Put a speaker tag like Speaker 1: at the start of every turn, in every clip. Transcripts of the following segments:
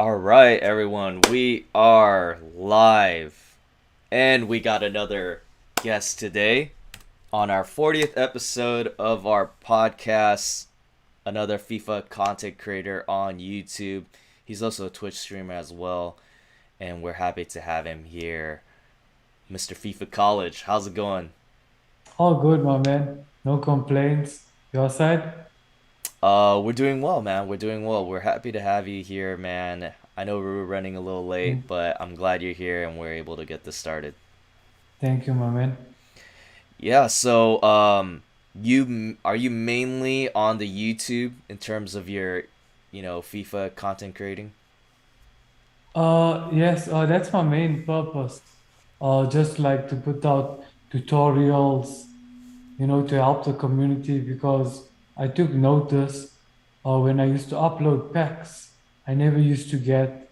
Speaker 1: All right, everyone, we are live, and we got another guest today on our 40th episode of our podcast. Another FIFA content creator on YouTube. He's also a Twitch streamer as well, and we're happy to have him here, Mr. FIFA College. How's it going?
Speaker 2: All good, my man. No complaints. Your side?
Speaker 1: We're doing well, man. We're doing well. We're happy to have you here, man. I know we were running a little late,
Speaker 2: Mm.
Speaker 1: but I'm glad you're here and we're able to get this started.
Speaker 2: Thank you, my man.
Speaker 1: Yeah, so are you mainly on the YouTube in terms of your, FIFA content creating?
Speaker 2: Yes, that's my main purpose. Just like to put out tutorials, to help the community because I took notice when I used to upload packs, I never used to get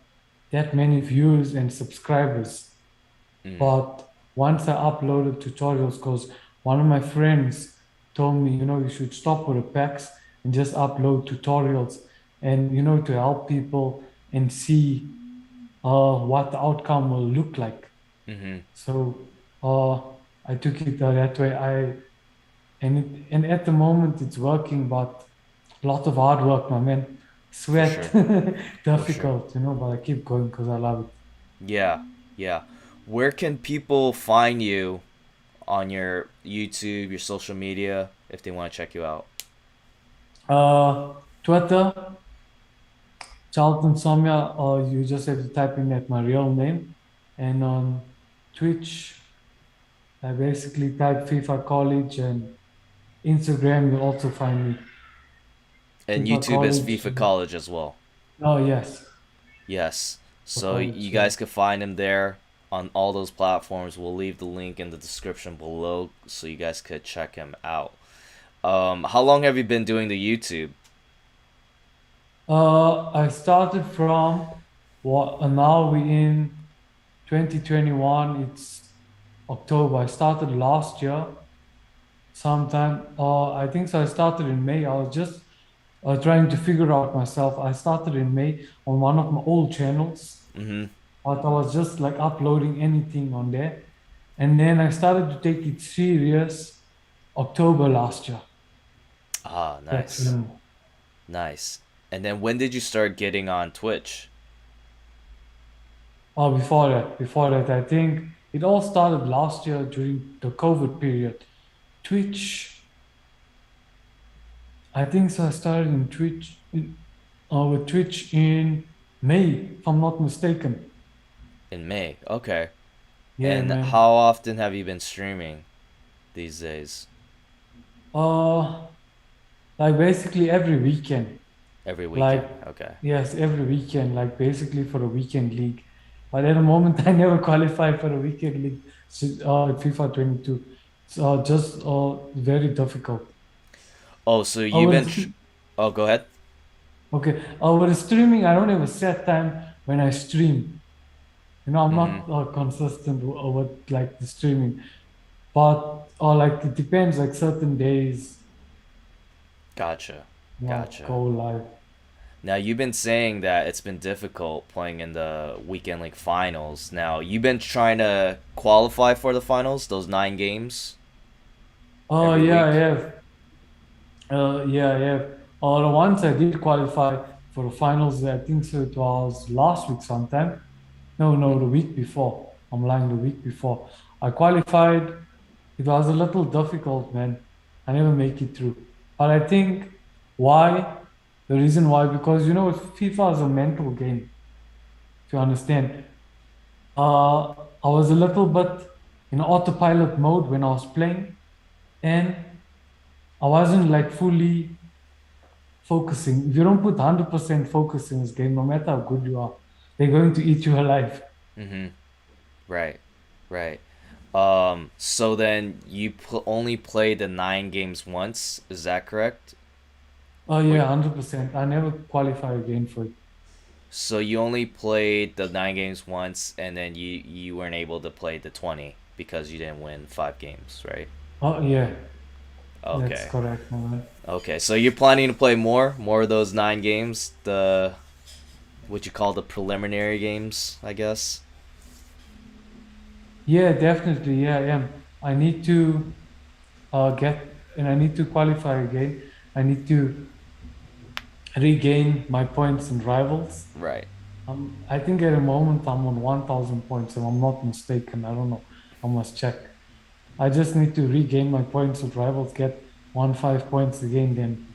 Speaker 2: that many views and subscribers.
Speaker 1: Mm,
Speaker 2: But once I uploaded tutorials, because one of my friends told me, you should stop with the packs and just upload tutorials and, to help people and see what the outcome will look like.
Speaker 1: mm-hmm,
Speaker 2: So I took it that way. And at the moment it's working, but a lot of hard work, my man.
Speaker 1: for
Speaker 2: Sweat,
Speaker 1: sure, for sure.
Speaker 2: difficult, but I keep going because I love it.
Speaker 1: Yeah, yeah. Where can people find you on your YouTube, your social media, if they want to check you out?
Speaker 2: Twitter, Charlton Somya, or you just have to type in at my real name. And on Twitch, I basically type FIFA College, and Instagram, you'll also find me.
Speaker 1: And
Speaker 2: FIFA
Speaker 1: YouTube is
Speaker 2: College.
Speaker 1: FIFA College as well.
Speaker 2: Oh, yes,
Speaker 1: Yes.
Speaker 2: FIFA
Speaker 1: So you
Speaker 2: College, yeah.
Speaker 1: guys can find him there on all those platforms. We'll leave the link in the description below so you guys could check him out. How long have you been doing the YouTube?
Speaker 2: I started from what, now we in 2021, it's October. I started last year sometime. I think so. I started in May. I was just trying to figure out myself. I started in May on one of my old channels,
Speaker 1: Mm-hmm.
Speaker 2: but I was just like uploading anything on there. And then I started to take it serious October last year.
Speaker 1: Ah,
Speaker 2: That's
Speaker 1: nice. Nice. And then when did you start getting on Twitch?
Speaker 2: before that, I think it all started last year during the COVID period. Twitch, I think so. I started in with Twitch in May, if I'm not mistaken.
Speaker 1: In May. Okay.
Speaker 2: Yeah,
Speaker 1: And
Speaker 2: man.
Speaker 1: how often have you been streaming these days?
Speaker 2: Uh, like basically every weekend.
Speaker 1: Every weekend.
Speaker 2: Like,
Speaker 1: Okay.
Speaker 2: yes, every weekend, like basically for a weekend league. But at the moment, I never qualified for a weekend league FIFA 22. So just very difficult.
Speaker 1: Oh, so you've
Speaker 2: Over
Speaker 1: been.
Speaker 2: the,
Speaker 1: Oh, go ahead.
Speaker 2: okay, over the streaming, I don't have a set time when I stream. I'm
Speaker 1: Mm-hmm.
Speaker 2: not consistent with like the streaming, but or like it depends. Like certain days,
Speaker 1: Gotcha. Gotcha.
Speaker 2: go live.
Speaker 1: Now you've been saying that it's been difficult playing in the weekend league finals. Now you've been trying to qualify for the finals, those 9 games
Speaker 2: Oh
Speaker 1: every
Speaker 2: yeah, I
Speaker 1: week.
Speaker 2: have. Yeah, I have. The once I did qualify for the finals, I think so it was last week sometime. No, no, the week before. I'm lying, the week before. I qualified. It was a little difficult, man. I never make it through. But I think why? The reason why, because FIFA is a mental game, if you understand. I was a little bit in autopilot mode when I was playing, and I wasn't like fully focusing. If you don't put 100% focus in this game, no matter how good you are, they're going to eat you alive.
Speaker 1: Mm-hmm. Right. Right. So then you only played the 9 games once. Is that correct?
Speaker 2: Oh
Speaker 1: Or
Speaker 2: yeah, 100%. I never qualify again for it.
Speaker 1: so you only played the 9 games once, and then you weren't able to play the 20 because you didn't win 5 games, right?
Speaker 2: Oh yeah, that's
Speaker 1: Okay.
Speaker 2: correct, man.
Speaker 1: Okay. So you're planning to play more of those 9 games. The what you call the preliminary games, I guess.
Speaker 2: Yeah, definitely. Yeah, I am. I need to I need to qualify again. I need to regain my points in rivals.
Speaker 1: Right.
Speaker 2: I think at the moment I'm on 1,000 points, if I'm not mistaken. I don't know. I must check. I just need to regain my points with rivals, get 1 5 points again, then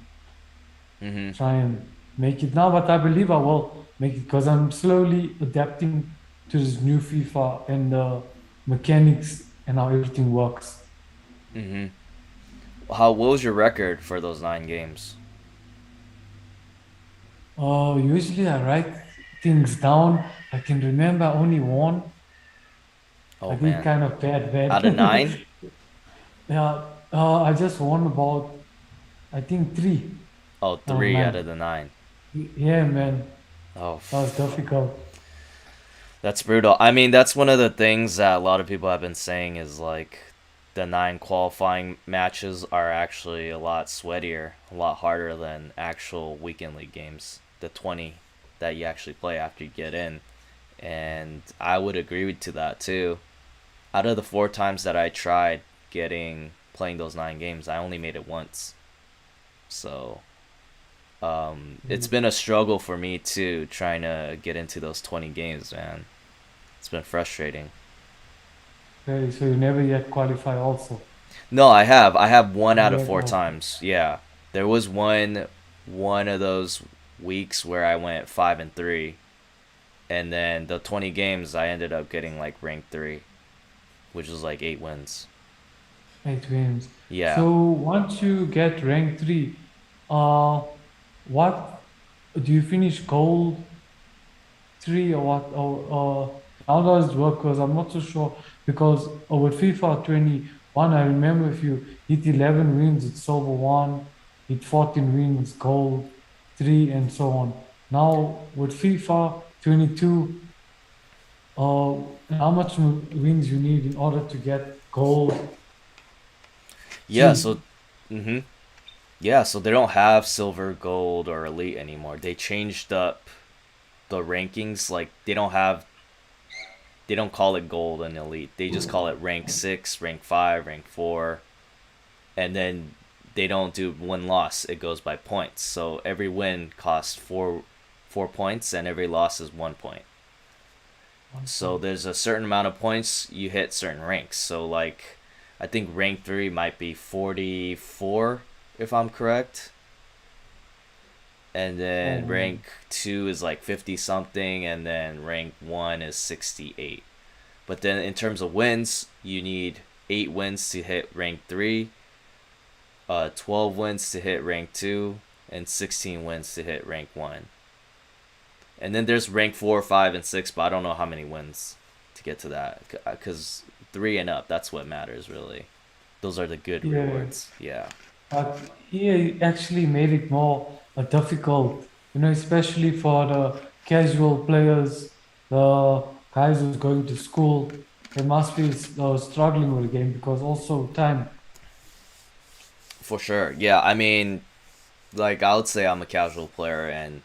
Speaker 1: Mm-hmm.
Speaker 2: try and make it now. But I believe I will make it because I'm slowly adapting to this new FIFA and the mechanics and how everything works.
Speaker 1: Mm-hmm. What was your record for those 9 games?
Speaker 2: Usually I write things down. I can remember I only one. I
Speaker 1: Oh
Speaker 2: did
Speaker 1: man.
Speaker 2: kind of
Speaker 1: Out of
Speaker 2: bad.
Speaker 1: 9?
Speaker 2: Yeah, I just won about, I think, three
Speaker 1: Oh,
Speaker 2: out of
Speaker 1: 3 out of
Speaker 2: nine.
Speaker 1: the 9.
Speaker 2: Yeah, man,
Speaker 1: Oh,
Speaker 2: that was difficult.
Speaker 1: that's brutal. I mean, that's one of the things that a lot of people have been saying is like the 9 qualifying matches are actually a lot sweatier, a lot harder than actual weekend league games. The 20 that you actually play after you get in. And I would agree to that too. Out of the 4 times that I tried playing those 9 games, I only made it once. So it's been a struggle for me too, trying to get into those 20 games, man. It's been frustrating.
Speaker 2: Okay, so you never yet qualify also.
Speaker 1: No, I have. I have one out
Speaker 2: Never
Speaker 1: of
Speaker 2: yet,
Speaker 1: four
Speaker 2: okay.
Speaker 1: times. Yeah, there was one of those weeks where I went 5-3, and then the 20 games I ended up getting like rank 3, which was like 8 wins.
Speaker 2: 8 wins.
Speaker 1: Yeah.
Speaker 2: So once you get rank three, uh, what do you finish gold three or what? Or how does it work? Because I'm not so sure. Because with FIFA 21, I remember if you hit 11 wins, it's silver one, hit 14 wins, gold three, and so on. Now with FIFA 22, how much wins you need in order to get gold
Speaker 1: Yeah. So,
Speaker 2: two?
Speaker 1: hmm yeah. So they don't have silver, gold, or elite anymore. They changed up the rankings. Like they don't call it gold and elite. They just call it rank 6, rank 5, rank 4, and then they don't do win loss. It goes by points. So every win costs 4 points, and every loss is 1 point. So
Speaker 2: 1 point.
Speaker 1: there's a certain amount of points you hit certain ranks. So like, I think rank 3 might be 44 if I'm correct, and then
Speaker 2: Oh,
Speaker 1: rank 2 is like 50 something, and then rank 1 is 68. But then in terms of wins, you need 8 wins to hit rank 3, 12 wins to hit rank 2, and 16 wins to hit rank 1. And then there's rank 4, 5, and 6, but I don't know how many wins to get to that. Because 3 and up, that's what matters, really. Those are the good
Speaker 2: yeah.
Speaker 1: rewards. Yeah.
Speaker 2: But he actually made it more difficult, especially for the casual players, the guys who's going to school. They must be struggling with the game because also time.
Speaker 1: For sure. Yeah, I mean, like, I would say I'm a casual player, and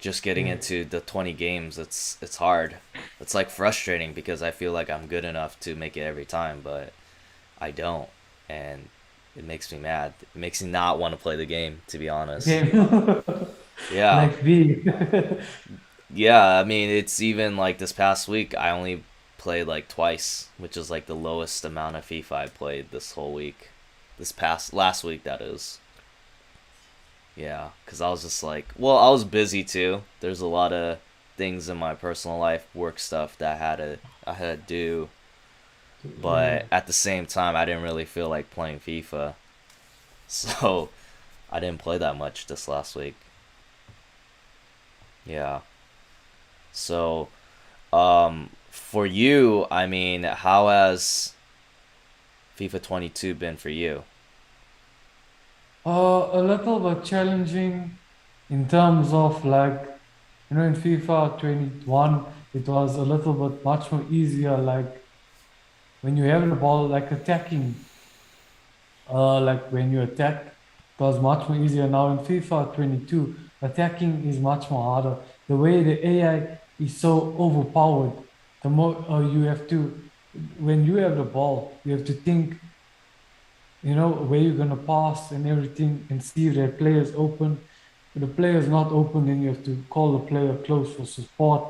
Speaker 1: just getting
Speaker 2: Yeah,
Speaker 1: into the 20 games, it's hard. It's like frustrating because I feel like I'm good enough to make it every time, but I don't, and it makes me mad. It makes me not want to play the game, to be honest.
Speaker 2: game
Speaker 1: Yeah,
Speaker 2: like me.
Speaker 1: yeah. I mean, it's even like this past week, I only played like twice, which is like the lowest amount of FIFA I played this whole week. This past last week, that is. Yeah, because I was just like, well, I was busy too. There's a lot of things in my personal life, work stuff that I had to do, but
Speaker 2: Yeah.
Speaker 1: at the same time, I didn't really feel like playing FIFA, so I didn't play that much this last week. Yeah. So, for you, I mean, how has FIFA 22 been for you?
Speaker 2: A little bit challenging in terms of like, in FIFA 21, it was a little bit much more easier. Like when you have the ball, like attacking, like when you attack, it was much more easier. Now in FIFA 22, attacking is much more harder. the way the AI is so overpowered, the more you have to, when you have the ball, you have to think, where you're gonna pass and everything, and see if the player is open. If the player is not open, then you have to call the player close for support.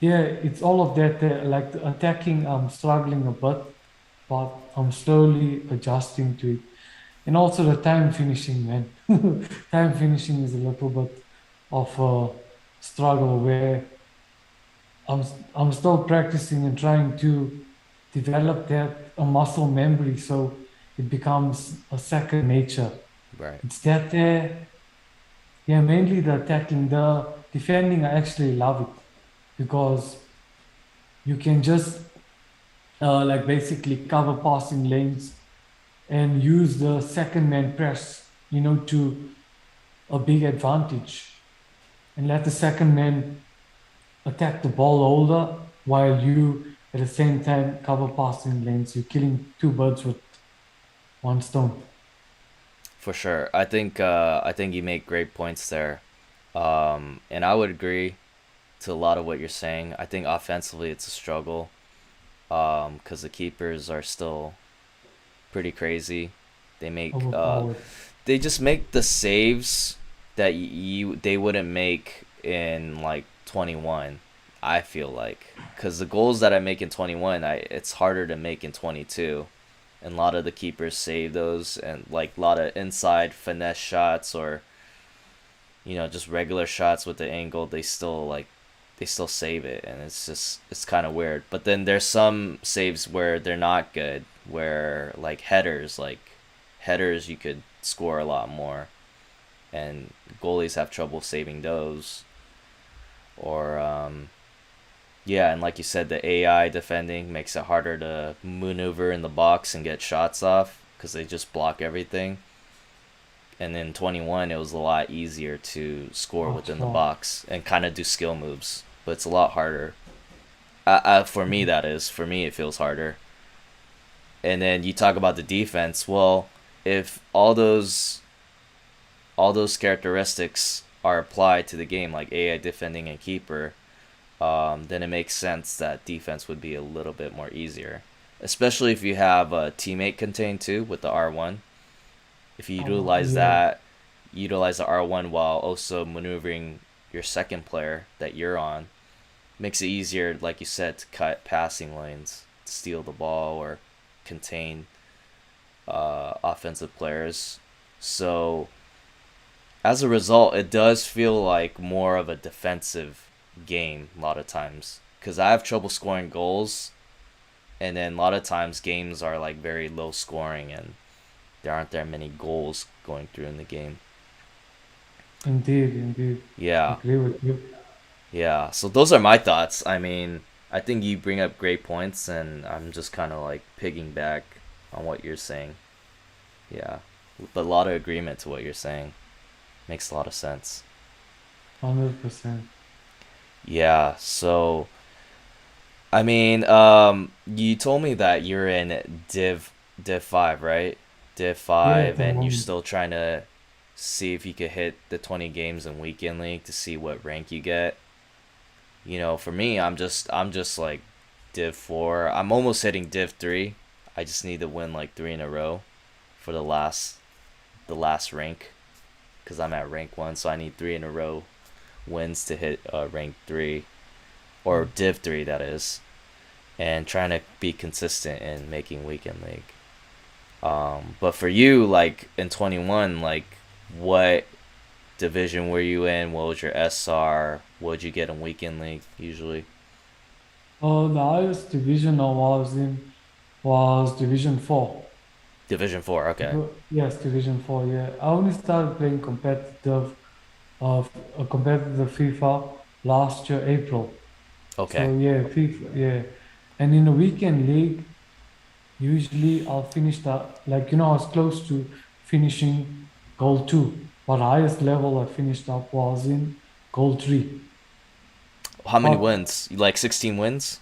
Speaker 2: Yeah, it's all of that. Like the attacking, I'm struggling a bit, but I'm slowly adjusting to it. And also the time finishing, man. Time finishing is a little bit of a struggle where I'm still practicing and trying to develop that a muscle memory so it becomes a second nature.
Speaker 1: Right.
Speaker 2: It's that yeah, mainly the attacking, the defending. I actually love it because you can just like basically cover passing lanes and use the second man press, to a big advantage, and let the second man attack the ball holder while you at the same time cover passing lanes. You're killing two birds with one stone.
Speaker 1: For sure. I think you make great points there. And I would agree to a lot of what you're saying. I think offensively it's a struggle. Because the keepers are still pretty crazy. They make
Speaker 2: Overpowered.
Speaker 1: they just make the saves that they wouldn't make in like 21. I feel like because the goals that I make in 21, I it's harder to make in 22, and a lot of the keepers save those, and like a lot of inside finesse shots or just regular shots with the angle, they still save it, and it's kind of weird. But then there's some saves where they're not good, where like headers you could score a lot more, and goalies have trouble saving those. Or yeah, and like you said, the AI defending makes it harder to maneuver in the box and get shots off because they just block everything. And in 21, it was a lot easier to score
Speaker 2: Much
Speaker 1: within the
Speaker 2: more.
Speaker 1: box and kind of do skill moves, but it's a lot harder. For me, that is. For me, it feels harder. And then you talk about the defense. Well, if all those characteristics are applied to the game, like AI defending and keeper, then it makes sense that defense would be a little bit more easier, especially if you have a teammate contained too with the R1. If you
Speaker 2: Yeah,
Speaker 1: utilize the R1 while also maneuvering your second player that you're on, makes it easier, like you said, to cut passing lanes, steal the ball, or contain offensive players. So as a result, it does feel like more of a defensive game a lot of times because I have trouble scoring goals, and then a lot of times games are like very low scoring and there aren't that many goals going through in the game.
Speaker 2: indeed, indeed.
Speaker 1: Yeah,
Speaker 2: Agree with you.
Speaker 1: yeah. So those are my thoughts. I mean, I think you bring up great points, and I'm just kind of like pigging back on what you're saying. Yeah, but a lot of agreement to what you're saying. Makes a lot of sense.
Speaker 2: 100%.
Speaker 1: Yeah. So I mean, you told me that you're in Div 5, right? Div
Speaker 2: Yeah, at
Speaker 1: 5,
Speaker 2: the
Speaker 1: and you're
Speaker 2: moment.
Speaker 1: still trying to see if you could hit the 20 games in weekend league to see what rank you get. For me, I'm just like Div 4. I'm almost hitting Div 3. I just need to win like 3 in a row for the last rank cuz I'm at rank 1, so I need 3 in a row wins to hit rank 3 or
Speaker 2: Mm.
Speaker 1: Div 3, that is, and trying to be consistent in making weekend league. But for you, like in 21, like what division were you in? What was your SR? What'd you get in weekend league usually?
Speaker 2: The highest division I was in was Division 4.
Speaker 1: Division 4. Okay.
Speaker 2: Yes, Division 4, yeah. I only started playing competitive FIFA last year, April.
Speaker 1: Okay.
Speaker 2: So yeah, FIFA, yeah. And in the weekend league, usually I'll finish that, like, I was close to finishing goal two, but highest level I finished up was in goal three.
Speaker 1: How many
Speaker 2: But
Speaker 1: wins? Like 16 wins?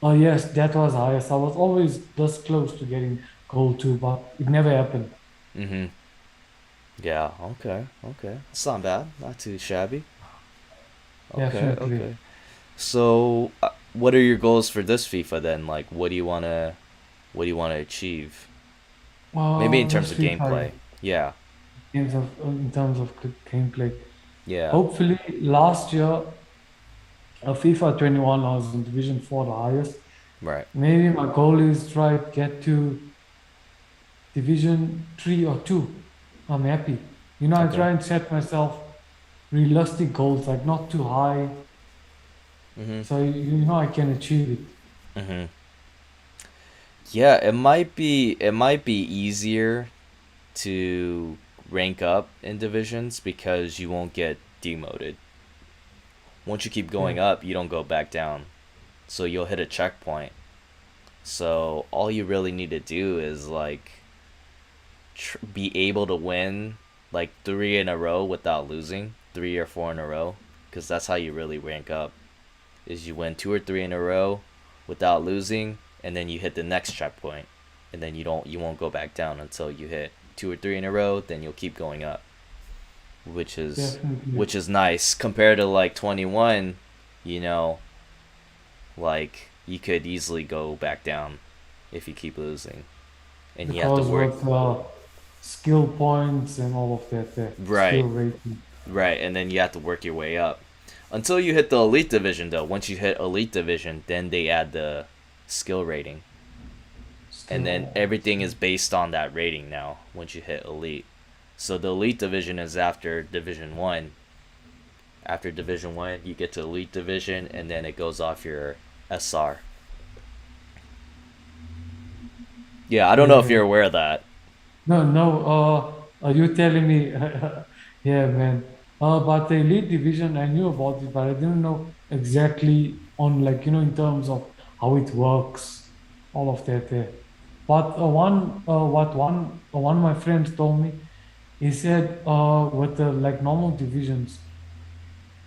Speaker 2: yes, that was highest. I was always this close to getting goal two, but it never happened.
Speaker 1: Mm-hmm. Yeah. Okay. Okay. It's not bad. Not too shabby. Okay.
Speaker 2: Definitely.
Speaker 1: Okay. So, what are your goals for this FIFA then? Like, what do you wanna achieve? Maybe in terms
Speaker 2: This
Speaker 1: of
Speaker 2: FIFA
Speaker 1: gameplay. Yeah.
Speaker 2: in terms of gameplay.
Speaker 1: Yeah.
Speaker 2: Hopefully, last year, FIFA 21, I was in Division 4, the highest.
Speaker 1: Right.
Speaker 2: Maybe my goal is try to get to Division 3 or 2. I'm happy. I
Speaker 1: Okay.
Speaker 2: try and set myself realistic goals, like not too high,
Speaker 1: Mhm.
Speaker 2: so I can achieve it.
Speaker 1: Mhm. Yeah. It might be easier to rank up in divisions because you won't get demoted. Once you keep
Speaker 2: Yeah,
Speaker 1: going up, you don't go back down. So you'll hit a checkpoint. So all you really need to do is like be able to win like three in a row without losing, 3 or 4 in a row, because that's how you really rank up. Is you win 2 or 3 in a row without losing, and then you hit the next checkpoint, and then you won't go back down until you hit 2 or 3 in a row. Then you'll keep going up, which is
Speaker 2: definitely.
Speaker 1: which is nice compared to like 21. You know, like you could easily go back down if you keep losing, and you have to
Speaker 2: Because
Speaker 1: work.
Speaker 2: with skill points and all of that, skill
Speaker 1: Right.
Speaker 2: rating,
Speaker 1: Right, and then you have to work your way up until you hit the elite division. Though once you hit elite division, then they add the skill rating, and then
Speaker 2: skill.
Speaker 1: everything is based on that rating now. Once you hit elite, so the elite division is after division one. After division one, you get to elite division, and then it goes off your SR. Yeah, I don't know if
Speaker 2: Yeah.
Speaker 1: you're aware of that.
Speaker 2: No, no. Are you telling me? Yeah, man. But the elite division, I knew about it, but I didn't know exactly on like in terms of how it works, all of that. There. But one of my friends told me, he said, with the like normal divisions,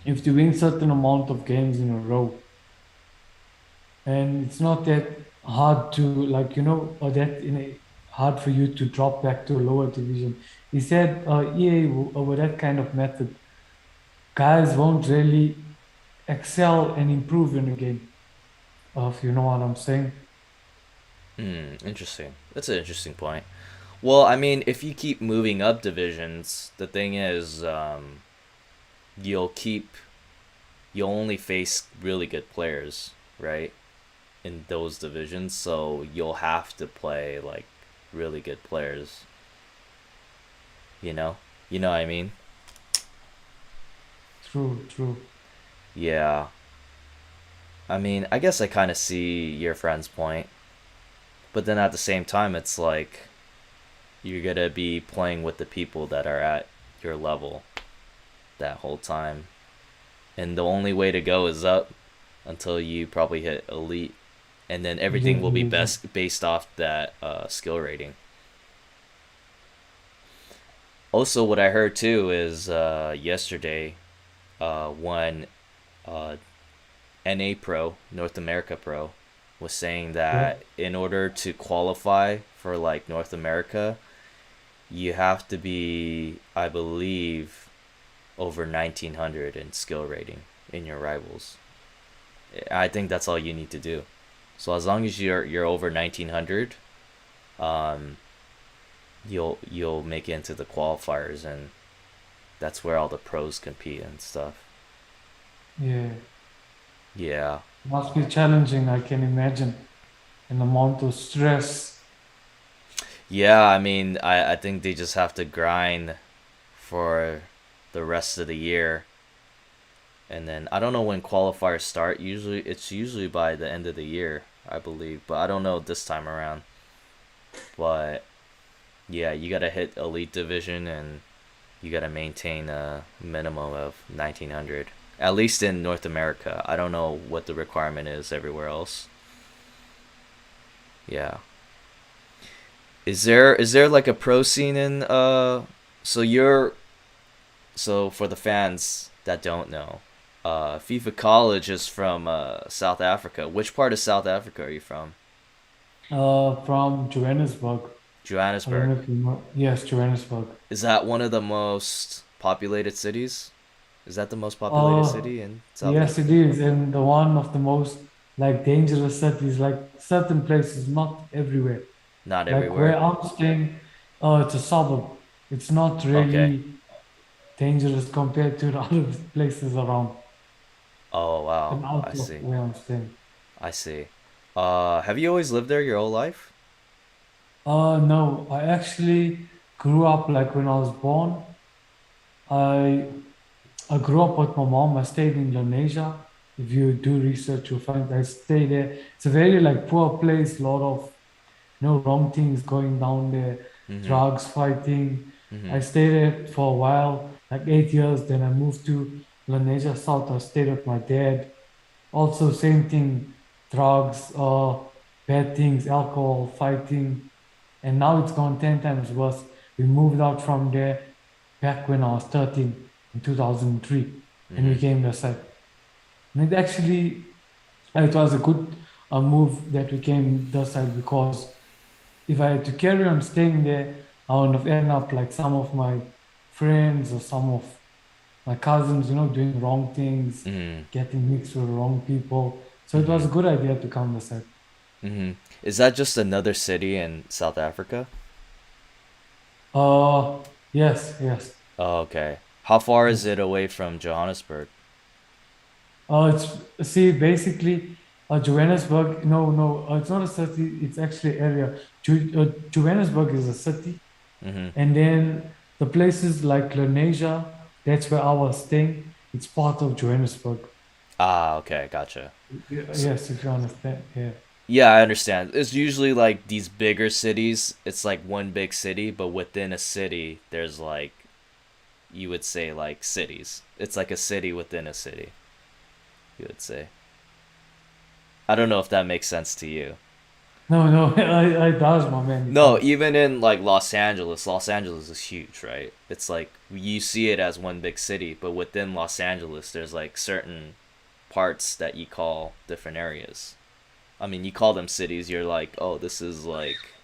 Speaker 2: if you win certain amount of games in a row, and it's not that hard to like or that hard for you to drop back to a lower division. He said EA with that kind of method, guys won't really excel and improve in a game. If you know what I'm saying.
Speaker 1: Hmm, interesting. That's an interesting point. Well, I mean, if you keep moving up divisions, the thing is, you'll keep you'll only face really good players, right? In those divisions, so you'll have to play like really good players, you know? You know what I mean?
Speaker 2: True, true.
Speaker 1: Yeah. I mean, I guess I kind of see your friend's point, but then at the same time it's like you're going to be playing with the people that are at your level that whole time. And the only way to go is up until you probably hit elite, and then everything
Speaker 2: Elite
Speaker 1: will be
Speaker 2: division.
Speaker 1: best based off that skill rating. Also, what I heard too is yesterday, one uh, NA Pro, North America Pro, was saying
Speaker 2: Yeah.
Speaker 1: that in order to qualify for like North America, you have to be, I believe, over 1900 in skill rating in your rivals. I think that's all you need to do. So as long as you're over 1900, um, you'll make it into the qualifiers, and that's where all the pros compete and stuff.
Speaker 2: Yeah.
Speaker 1: Yeah.
Speaker 2: Must be challenging. I can imagine an amount of stress.
Speaker 1: Yeah, I mean, I think they just have to grind for the rest of the year. And then I don't know when qualifiers start. It's usually by the end of the year, I believe, but I don't know this time around. But yeah, you got to hit elite division, and you got to maintain a minimum of 1900. At least in North America. I don't know what the requirement is everywhere else. Yeah. Is there like a pro scene in so you're so for the fans that don't know, FIFA College is from South Africa. Which part of South Africa are you from?
Speaker 2: From Johannesburg. I don't
Speaker 1: Johannesburg.
Speaker 2: know if you know. Yes, Johannesburg.
Speaker 1: Is that one of the most populated cities? Is that the most populated
Speaker 2: Uh,
Speaker 1: city in South
Speaker 2: yes, it
Speaker 1: Africa?
Speaker 2: is, and the one of the most like dangerous cities, like certain places, not everywhere.
Speaker 1: Not
Speaker 2: Like where
Speaker 1: everywhere.
Speaker 2: I'm staying, it's a suburb. It's not
Speaker 1: Okay.
Speaker 2: really dangerous compared to the other places around
Speaker 1: Oh wow.
Speaker 2: and out
Speaker 1: I
Speaker 2: of
Speaker 1: see.
Speaker 2: where I'm staying.
Speaker 1: I see. Have you always lived there your whole life?
Speaker 2: No, I actually grew up like when I was born. I I grew up with my mom. I stayed in Indonesia. If you do research, you'll find I stayed there. It's a very like poor place, a lot of wrong things going down there,
Speaker 1: Mm-hmm.
Speaker 2: drugs, fighting. I
Speaker 1: Mm-hmm.
Speaker 2: stayed there for a while, like 8 years. Then I moved to Indonesia South. I stayed with my dad. Also, same thing, drugs, bad things, alcohol, fighting. And now it's gone 10 times worse. We moved out from there back when I was 13 in 2003 and
Speaker 1: Mm-hmm.
Speaker 2: we came to side. And it actually, it was a good move that we came this side because if I had to carry on staying there, I would have ended up like some of my friends or some of my cousins, doing wrong things,
Speaker 1: Mm-hmm.
Speaker 2: getting mixed with wrong people. So it
Speaker 1: Mm-hmm.
Speaker 2: was a good idea to come this side.
Speaker 1: Mm-hmm. Is that just another city in South Africa?
Speaker 2: Yes, yes.
Speaker 1: Oh, okay. How far is
Speaker 2: Yes.
Speaker 1: it away from Johannesburg?
Speaker 2: It's see basically Johannesburg. No, no, it's not a city. It's actually area. Johannesburg is a city,
Speaker 1: Mm-hmm.
Speaker 2: and then the places like Lenasia, that's where I was staying. It's part of Johannesburg.
Speaker 1: Ah, okay, gotcha. So,
Speaker 2: Yes, if you understand. Yeah.
Speaker 1: yeah, I understand. It's usually like these bigger cities. It's like one big city, but within a city, there's like you would say like cities. It's like a city within a city. You would say. I don't know if that makes sense to you.
Speaker 2: No, no, I does, my man. It
Speaker 1: No,
Speaker 2: does.
Speaker 1: even in like Los Angeles is huge, right? It's like you see it as one big city, but within Los Angeles, there's like certain parts that you call different areas. I mean, you call them cities. You're like, oh, this is like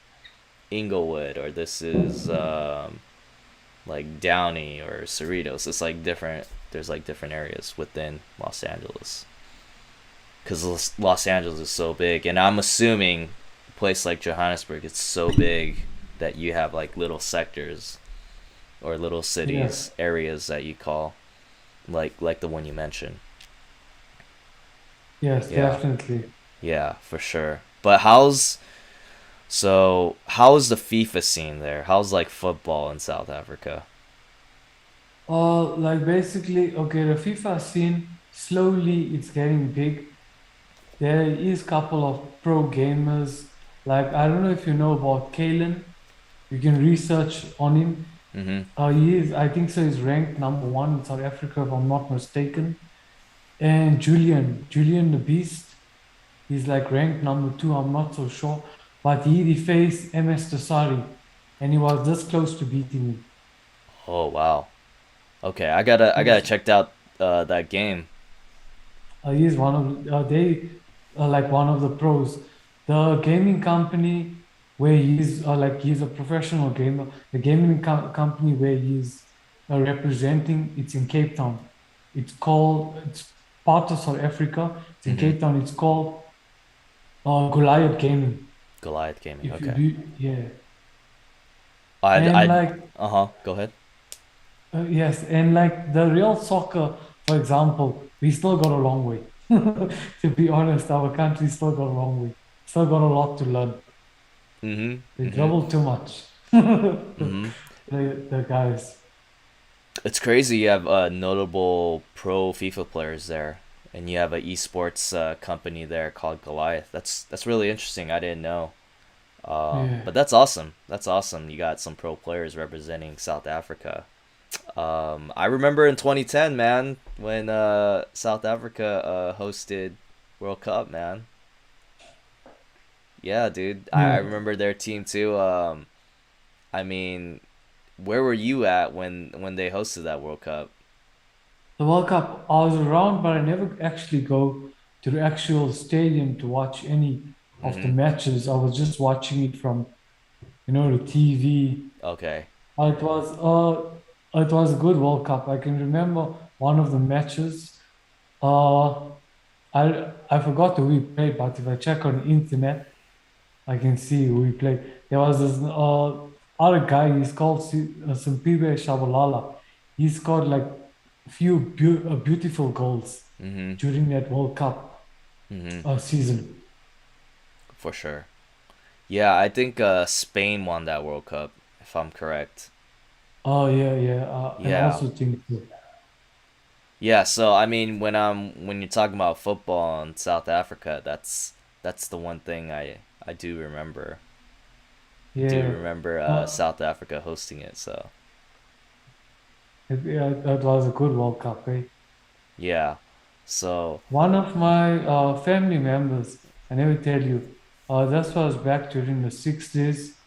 Speaker 1: Inglewood, or this is like Downey or Cerritos. It's like different. There's like different areas within Los Angeles because Los Angeles is so big, and I'm assuming a place like Johannesburg, it's so big that you have like little sectors or little
Speaker 2: Yes,
Speaker 1: cities areas that you call like the one you mentioned.
Speaker 2: yes,
Speaker 1: Yeah,
Speaker 2: definitely.
Speaker 1: yeah, for sure. But how's the FIFA scene there? How's like football in South Africa?
Speaker 2: Like basically, okay, the FIFA scene slowly it's getting big. There is couple of pro gamers. Like I don't know if you know about Kalen. You can research on him.
Speaker 1: Mm-hmm.
Speaker 2: He is, I think so. He's ranked number one in South Africa, if I'm not mistaken. And Julian the Beast, he's like ranked number two. I'm not so sure, but he faced MS Tosari, and he was this close to beating him.
Speaker 1: Oh wow. Okay, I gotta
Speaker 2: Yes,
Speaker 1: check out that game.
Speaker 2: he is one of they like one of the pros. The gaming company where he's like he's a professional gamer. The gaming company where he's representing, it's in Cape Town. It's part of South Africa. It's in
Speaker 1: Mm-hmm.
Speaker 2: Cape Town. It's called Goliath Gaming.
Speaker 1: Goliath Gaming.
Speaker 2: If you
Speaker 1: Okay.
Speaker 2: do, yeah. And
Speaker 1: I
Speaker 2: like
Speaker 1: uh huh. Go ahead.
Speaker 2: yes, and like the real soccer, for example, we still got a long way. To be honest, our country still got a long way. Still got a lot to learn.
Speaker 1: Mm-hmm.
Speaker 2: They
Speaker 1: Mm-hmm.
Speaker 2: dribble too much.
Speaker 1: Mm-hmm.
Speaker 2: The guys.
Speaker 1: It's crazy. You have notable pro FIFA players there, and you have an esports company there called Goliath. That's really interesting. I didn't know. But
Speaker 2: Yeah.
Speaker 1: that's awesome. That's awesome. You got some pro players representing South Africa. I remember in 2010, man, when South Africa hosted World Cup, man. Yeah, dude. I
Speaker 2: Yeah.
Speaker 1: remember their team too. I mean, where were you at when they hosted that World Cup?
Speaker 2: The World Cup, I was around, but I never actually go to the actual stadium to watch any of the
Speaker 1: Mm-hmm.
Speaker 2: matches. I was just watching it from, the TV.
Speaker 1: Okay.
Speaker 2: It was a good World Cup. I can remember one of the matches. Uh, I forgot who we played, but if I check on the internet, I can see who we played. There was this other guy. He's called Simpiwe Shabalala. He scored like beautiful goals
Speaker 1: Mm-hmm.
Speaker 2: during that World Cup
Speaker 1: Mm-hmm.
Speaker 2: season.
Speaker 1: For sure. Yeah, I think Spain won that World Cup, if I'm correct.
Speaker 2: Oh yeah, yeah. I
Speaker 1: Yeah.
Speaker 2: also think so.
Speaker 1: Yeah, so I mean when you're talking about football in South Africa, that's the one thing I do remember. I do
Speaker 2: Yeah.
Speaker 1: remember
Speaker 2: Uh,
Speaker 1: South Africa hosting it, so
Speaker 2: it was a good World Cup, eh?
Speaker 1: yeah. So,
Speaker 2: One of my family members, I never tell you, this was back during the 60s.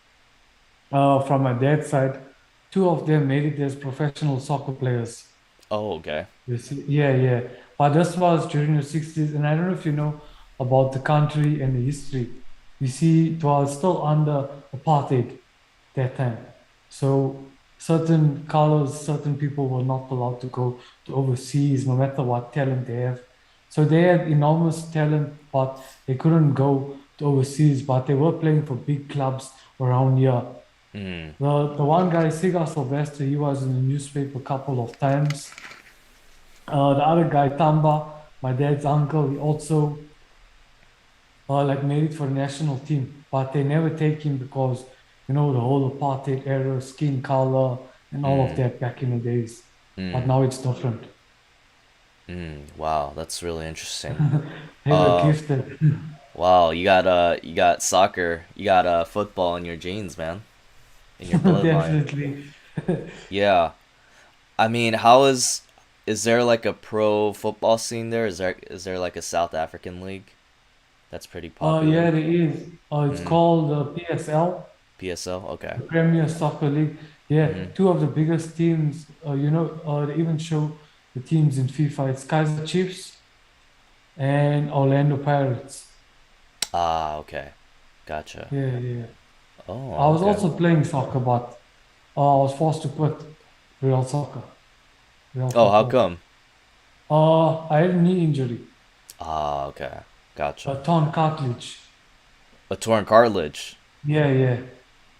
Speaker 2: From my dad's side, two of them made it as professional soccer players.
Speaker 1: oh, okay.
Speaker 2: You see, yeah, yeah. But this was during the 60s, and I don't know if you know about the country and the history. You see, it was still under apartheid that time. So certain colors, certain people were not allowed to go to overseas, no matter what talent they have. So they had enormous talent, but they couldn't go to overseas, but they were playing for big clubs around here.
Speaker 1: Mm,
Speaker 2: The one guy, Siga Sylvester, he was in the newspaper a couple of times. The other guy, Tamba, my dad's uncle, he also like made it for the national team, but they never take him because the whole apartheid era, skin color, and all of
Speaker 1: mm,
Speaker 2: that back in the days. But
Speaker 1: mm,
Speaker 2: now it's different.
Speaker 1: wow, that's really interesting.
Speaker 2: They were
Speaker 1: Uh,
Speaker 2: gifted.
Speaker 1: wow, you got soccer, you got football in your genes, man, in your bloodline.
Speaker 2: Definitely.
Speaker 1: Yeah. I mean, is there like a pro football scene there? Is there like a South African league that's pretty popular?
Speaker 2: Yeah, there is. It's
Speaker 1: Mm,
Speaker 2: called PSL,
Speaker 1: PSL? Okay.
Speaker 2: the Premier Soccer League. Yeah,
Speaker 1: Mm-hmm.
Speaker 2: two of the biggest teams. They even show the teams in FIFA. It's Kaizer Chiefs and Orlando Pirates.
Speaker 1: Ah, okay. Gotcha.
Speaker 2: Yeah, yeah. I
Speaker 1: Oh,
Speaker 2: was
Speaker 1: okay.
Speaker 2: also playing soccer, but I was forced to quit real soccer, real
Speaker 1: Oh, how
Speaker 2: football.
Speaker 1: come?
Speaker 2: I had a knee injury,
Speaker 1: Ah, okay.
Speaker 2: a
Speaker 1: Gotcha.
Speaker 2: torn cartilage.
Speaker 1: A torn cartilage.
Speaker 2: Yeah, yeah.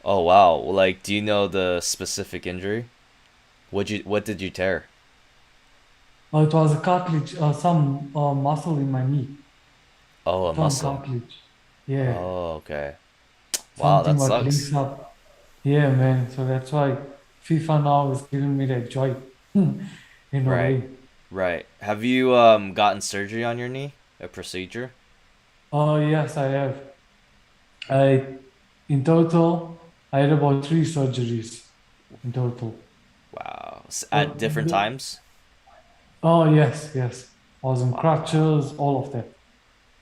Speaker 1: Oh, wow. Like, do you know the specific injury? What did you tear?
Speaker 2: It was a cartilage, some muscle in my knee,
Speaker 1: Oh, a
Speaker 2: torn
Speaker 1: muscle.
Speaker 2: cartilage. Yeah,
Speaker 1: Oh, okay. Wow,
Speaker 2: something
Speaker 1: that
Speaker 2: what
Speaker 1: sucks.
Speaker 2: links up. Yeah, man. So that's why FIFA now is giving me that joy, in a
Speaker 1: Right.
Speaker 2: way.
Speaker 1: Right. Have you gotten surgery on your knee? A procedure?
Speaker 2: Oh, yes, I have. I, in total, I had about three surgeries in total.
Speaker 1: Wow. At
Speaker 2: So,
Speaker 1: different times?
Speaker 2: oh, yes, yes. I was on
Speaker 1: Wow.
Speaker 2: crutches, all of that.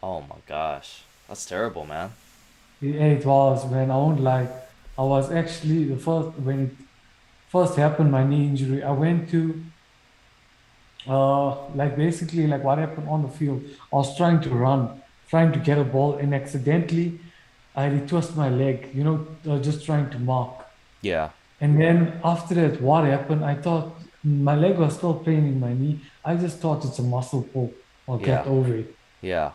Speaker 1: Oh my gosh. That's terrible, man.
Speaker 2: It was, man, I won't lie. I was actually when it first happened, my knee injury, I went to, like basically like what happened on the field. I was trying to run, trying to get a ball, and accidentally I retwist my leg, just trying to mark.
Speaker 1: Yeah.
Speaker 2: And then after that, what happened? I thought my leg was still pain in my knee. I just thought it's a muscle pull. I'll get
Speaker 1: Yeah.
Speaker 2: over it.
Speaker 1: Yeah.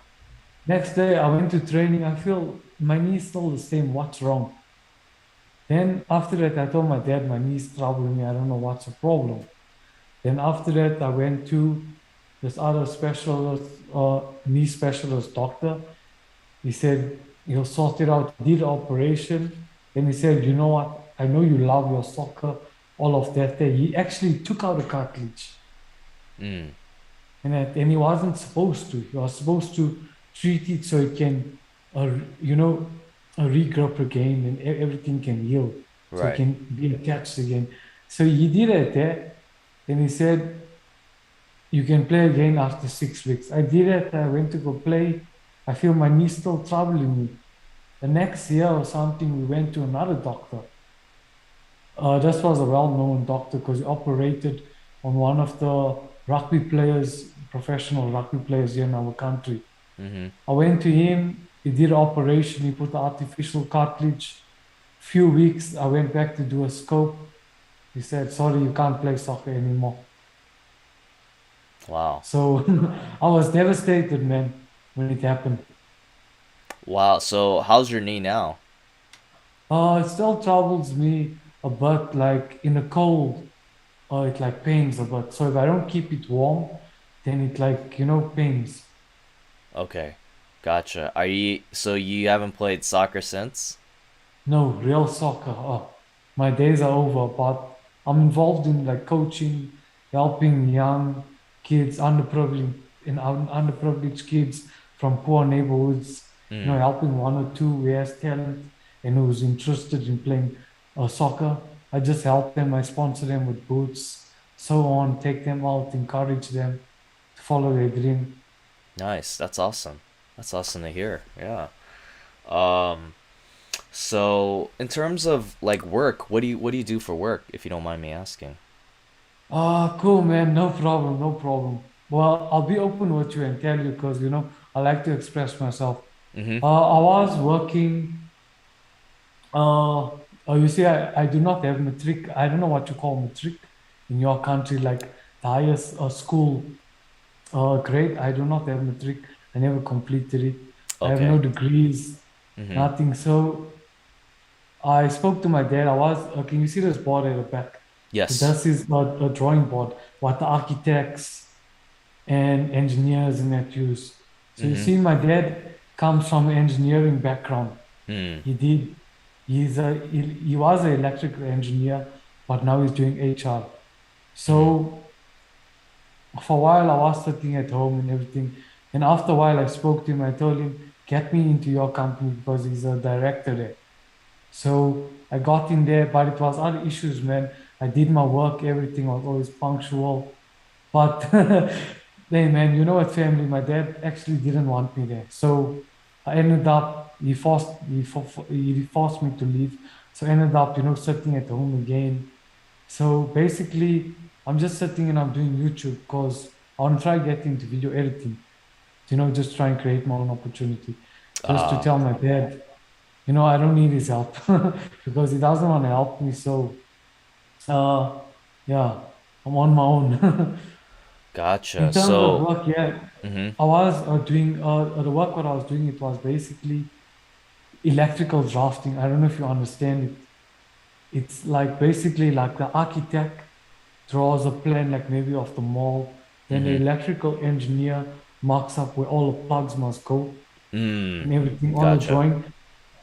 Speaker 2: Next day, I went to training. I feel my knee is still the same. What's wrong? Then after that, I told my dad my knee's troubling me. I don't know what's the problem. Then after that, I went to this other specialist, knee specialist doctor. He said he'll sort it out. He did the operation. Then he said, you know what? I know you love your soccer, all of that. There. He actually took out a cartilage.
Speaker 1: Mm.
Speaker 2: And he wasn't supposed to. He was supposed to treat it so it can, you know, regroup again and everything can heal, so it
Speaker 1: Right.
Speaker 2: can be attached again. So he did it there. Then he said, you can play again after 6 weeks. I did it. I went to go play. I feel my knee still troubling me. The next year or something, we went to another doctor. This was a well-known doctor because he operated on one of the rugby players, professional rugby players here in our country.
Speaker 1: Mm-hmm.
Speaker 2: I went to him. He did an operation. He put the artificial cartilage. few weeks, I went back to do a scope. He said, sorry, you can't play soccer anymore.
Speaker 1: Wow.
Speaker 2: So I was devastated, man, when it happened.
Speaker 1: Wow. So how's your knee now?
Speaker 2: It still troubles me a bit, like in the cold, it like pains a bit. So if I don't keep it warm, then it like, pains.
Speaker 1: Okay. Gotcha. Are you so you haven't played soccer since?
Speaker 2: No, real soccer. Oh, my days are over, but I'm involved in like coaching, helping young kids, underprivileged kids from poor neighborhoods,
Speaker 1: Hmm.
Speaker 2: helping one or two who has talent and who's interested in playing soccer. I just help them, I sponsor them with boots, so on, take them out, encourage them to follow their dream.
Speaker 1: Nice. That's awesome. That's awesome to hear. Yeah. Um so in terms of like work, what do you do for work if you don't mind me asking?
Speaker 2: Ah, cool, man. No problem, no problem. Well, I'll be open with you and tell you because, I like to express myself.
Speaker 1: Mhm.
Speaker 2: I was working, you see, I do not have matric. I don't know what you call matric in your country, like the highest school grade. I do not have matric. I never completed it. I have no
Speaker 1: Okay.
Speaker 2: degrees,
Speaker 1: Mhm.
Speaker 2: nothing. So I spoke to my dad. Can you see this board at the back?
Speaker 1: Yes.
Speaker 2: This is a drawing board, what the architects and engineers in that use. So you
Speaker 1: Mhm.
Speaker 2: see, my dad comes from an engineering background.
Speaker 1: Hmm.
Speaker 2: He did, he was an electrical engineer, but now he's doing HR.
Speaker 1: Hmm.
Speaker 2: So for a while, I was sitting at home and everything. And after a while, I spoke to him. I told him, get me into your company because he's a director there. So I got in there, but it was other issues, man. I did my work, everything was always punctual. But hey, man, you know what, family? My dad actually didn't want me there. So I ended up, he forced me to leave. So I ended up, sitting at home again. So basically, I'm just sitting and I'm doing YouTube because I want to try get into video editing, just try and create my own opportunity. Just to
Speaker 1: Ah,
Speaker 2: tell my dad, I don't need his help because he doesn't want to help me. So, uh, yeah, I'm on my own.
Speaker 1: gotcha.
Speaker 2: In terms of
Speaker 1: So,
Speaker 2: work, yeah,
Speaker 1: mhm.
Speaker 2: I was doing the work. What I was doing, it was basically electrical drafting. I don't know if you understand it. It's like basically like the architect draws a plan, like maybe of the mall. Then the
Speaker 1: Mhm.
Speaker 2: electrical engineer marks up where all the plugs must go
Speaker 1: Mm.
Speaker 2: and everything on the
Speaker 1: Gotcha.
Speaker 2: drawing.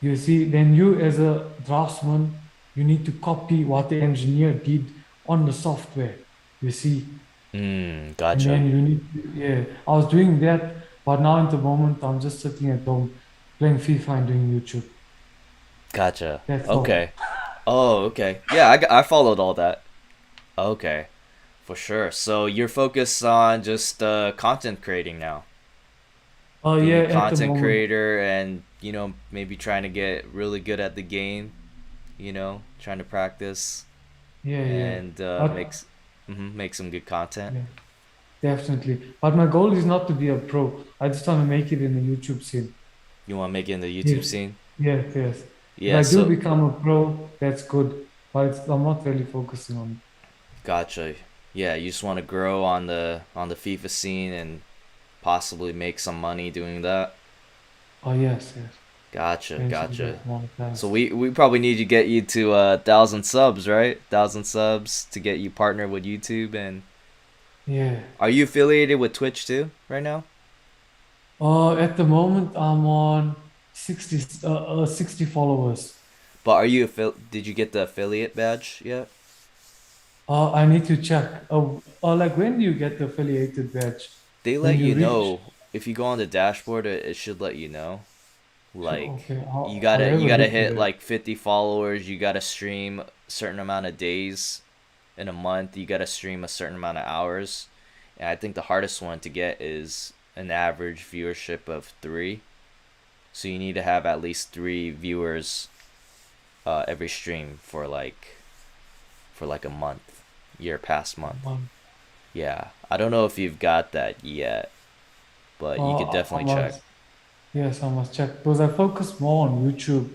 Speaker 2: You see, then you as a draftsman, you need to copy what the engineer did on the software. You see,
Speaker 1: Mm.
Speaker 2: and
Speaker 1: Gotcha.
Speaker 2: then you need to, yeah, I was doing that, but now at the moment I'm just sitting at home playing FIFA and doing YouTube.
Speaker 1: Gotcha.
Speaker 2: That's
Speaker 1: Okay.
Speaker 2: all.
Speaker 1: Oh, okay. Yeah, I followed all that. Okay, for sure. So you're focused on just content creating now, being
Speaker 2: Yeah,
Speaker 1: a
Speaker 2: at the
Speaker 1: content
Speaker 2: moment.
Speaker 1: creator, and maybe trying to get really good at the game. Trying to practice
Speaker 2: Yeah, yeah.
Speaker 1: and
Speaker 2: But
Speaker 1: make some good content.
Speaker 2: yeah, definitely. But my goal is not to be a pro. I just want to make it in the YouTube scene.
Speaker 1: You want to make it in the YouTube
Speaker 2: If
Speaker 1: scene?
Speaker 2: yes, yes. If
Speaker 1: Yeah.
Speaker 2: I do
Speaker 1: So
Speaker 2: become a pro, that's good. But I'm not really focusing on it.
Speaker 1: gotcha. Yeah, you just want to grow on the FIFA scene and possibly make some money doing that.
Speaker 2: Oh yes, yes.
Speaker 1: Gotcha,
Speaker 2: Eventually
Speaker 1: gotcha.
Speaker 2: get
Speaker 1: So
Speaker 2: monetized.
Speaker 1: we probably need to get you to 1,000 subs, right? 1,000 subs to get you partnered with YouTube. And
Speaker 2: Yeah.
Speaker 1: are you affiliated with Twitch too right now?
Speaker 2: At the moment, I'm on 60 followers.
Speaker 1: But did you get the affiliate badge yet?
Speaker 2: I need to check. Like when do you get the affiliated badge?
Speaker 1: They
Speaker 2: When
Speaker 1: let
Speaker 2: you
Speaker 1: you
Speaker 2: reach?
Speaker 1: know if you go on the dashboard. It should let you know. Like
Speaker 2: Okay,
Speaker 1: you
Speaker 2: I'll
Speaker 1: gotta
Speaker 2: have
Speaker 1: you
Speaker 2: a
Speaker 1: gotta
Speaker 2: look at
Speaker 1: hit
Speaker 2: it.
Speaker 1: like 50 followers. You gotta stream a certain amount of days in a month. You gotta stream a certain amount of hours. And I think the hardest one to get is an average viewership of 3. So you need to have at least 3 viewers every stream for like a month, year past month.
Speaker 2: Um,
Speaker 1: Yeah, I don't know if you've got that yet, but you could
Speaker 2: I
Speaker 1: definitely check.
Speaker 2: must, yes, I must check because I focus more on YouTube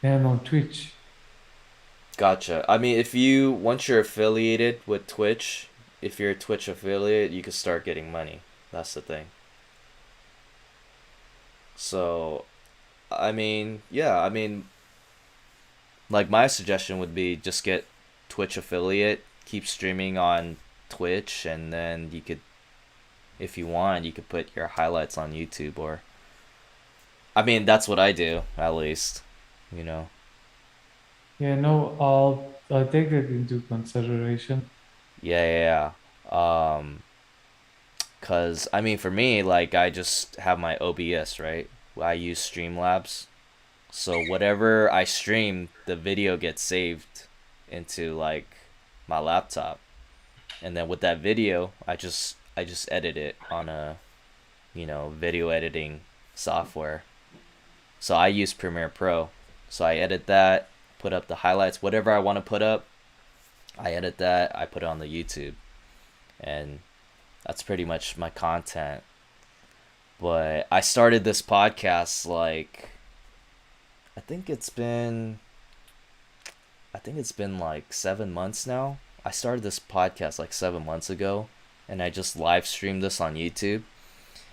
Speaker 2: than on Twitch.
Speaker 1: Gotcha. I mean, if you once you're affiliated with Twitch, if you're a Twitch affiliate, you can start getting money. That's the thing. So, I mean, yeah, I mean, like my suggestion would be just get Twitch affiliate, keep streaming on Twitch, and then you could, if you want, you could put your highlights on YouTube or, I mean, that's what I do at least, you know.
Speaker 2: Yeah, no, I'll take that into consideration.
Speaker 1: Yeah, yeah, yeah. Cause I mean, for me, like I just have my OBS, right? I use Streamlabs, so whatever I stream, the video gets saved into like my laptop, and then with that video, I just edit it on a video editing software. So I use Premiere Pro. So I edit that, put up the highlights, whatever I want to put up. I edit that, I put it on the YouTube, and that's pretty much my content. But I started this podcast like I think it's been I think it's been like 7 months now. I started this podcast like 7 months ago, and I just live streamed this on YouTube,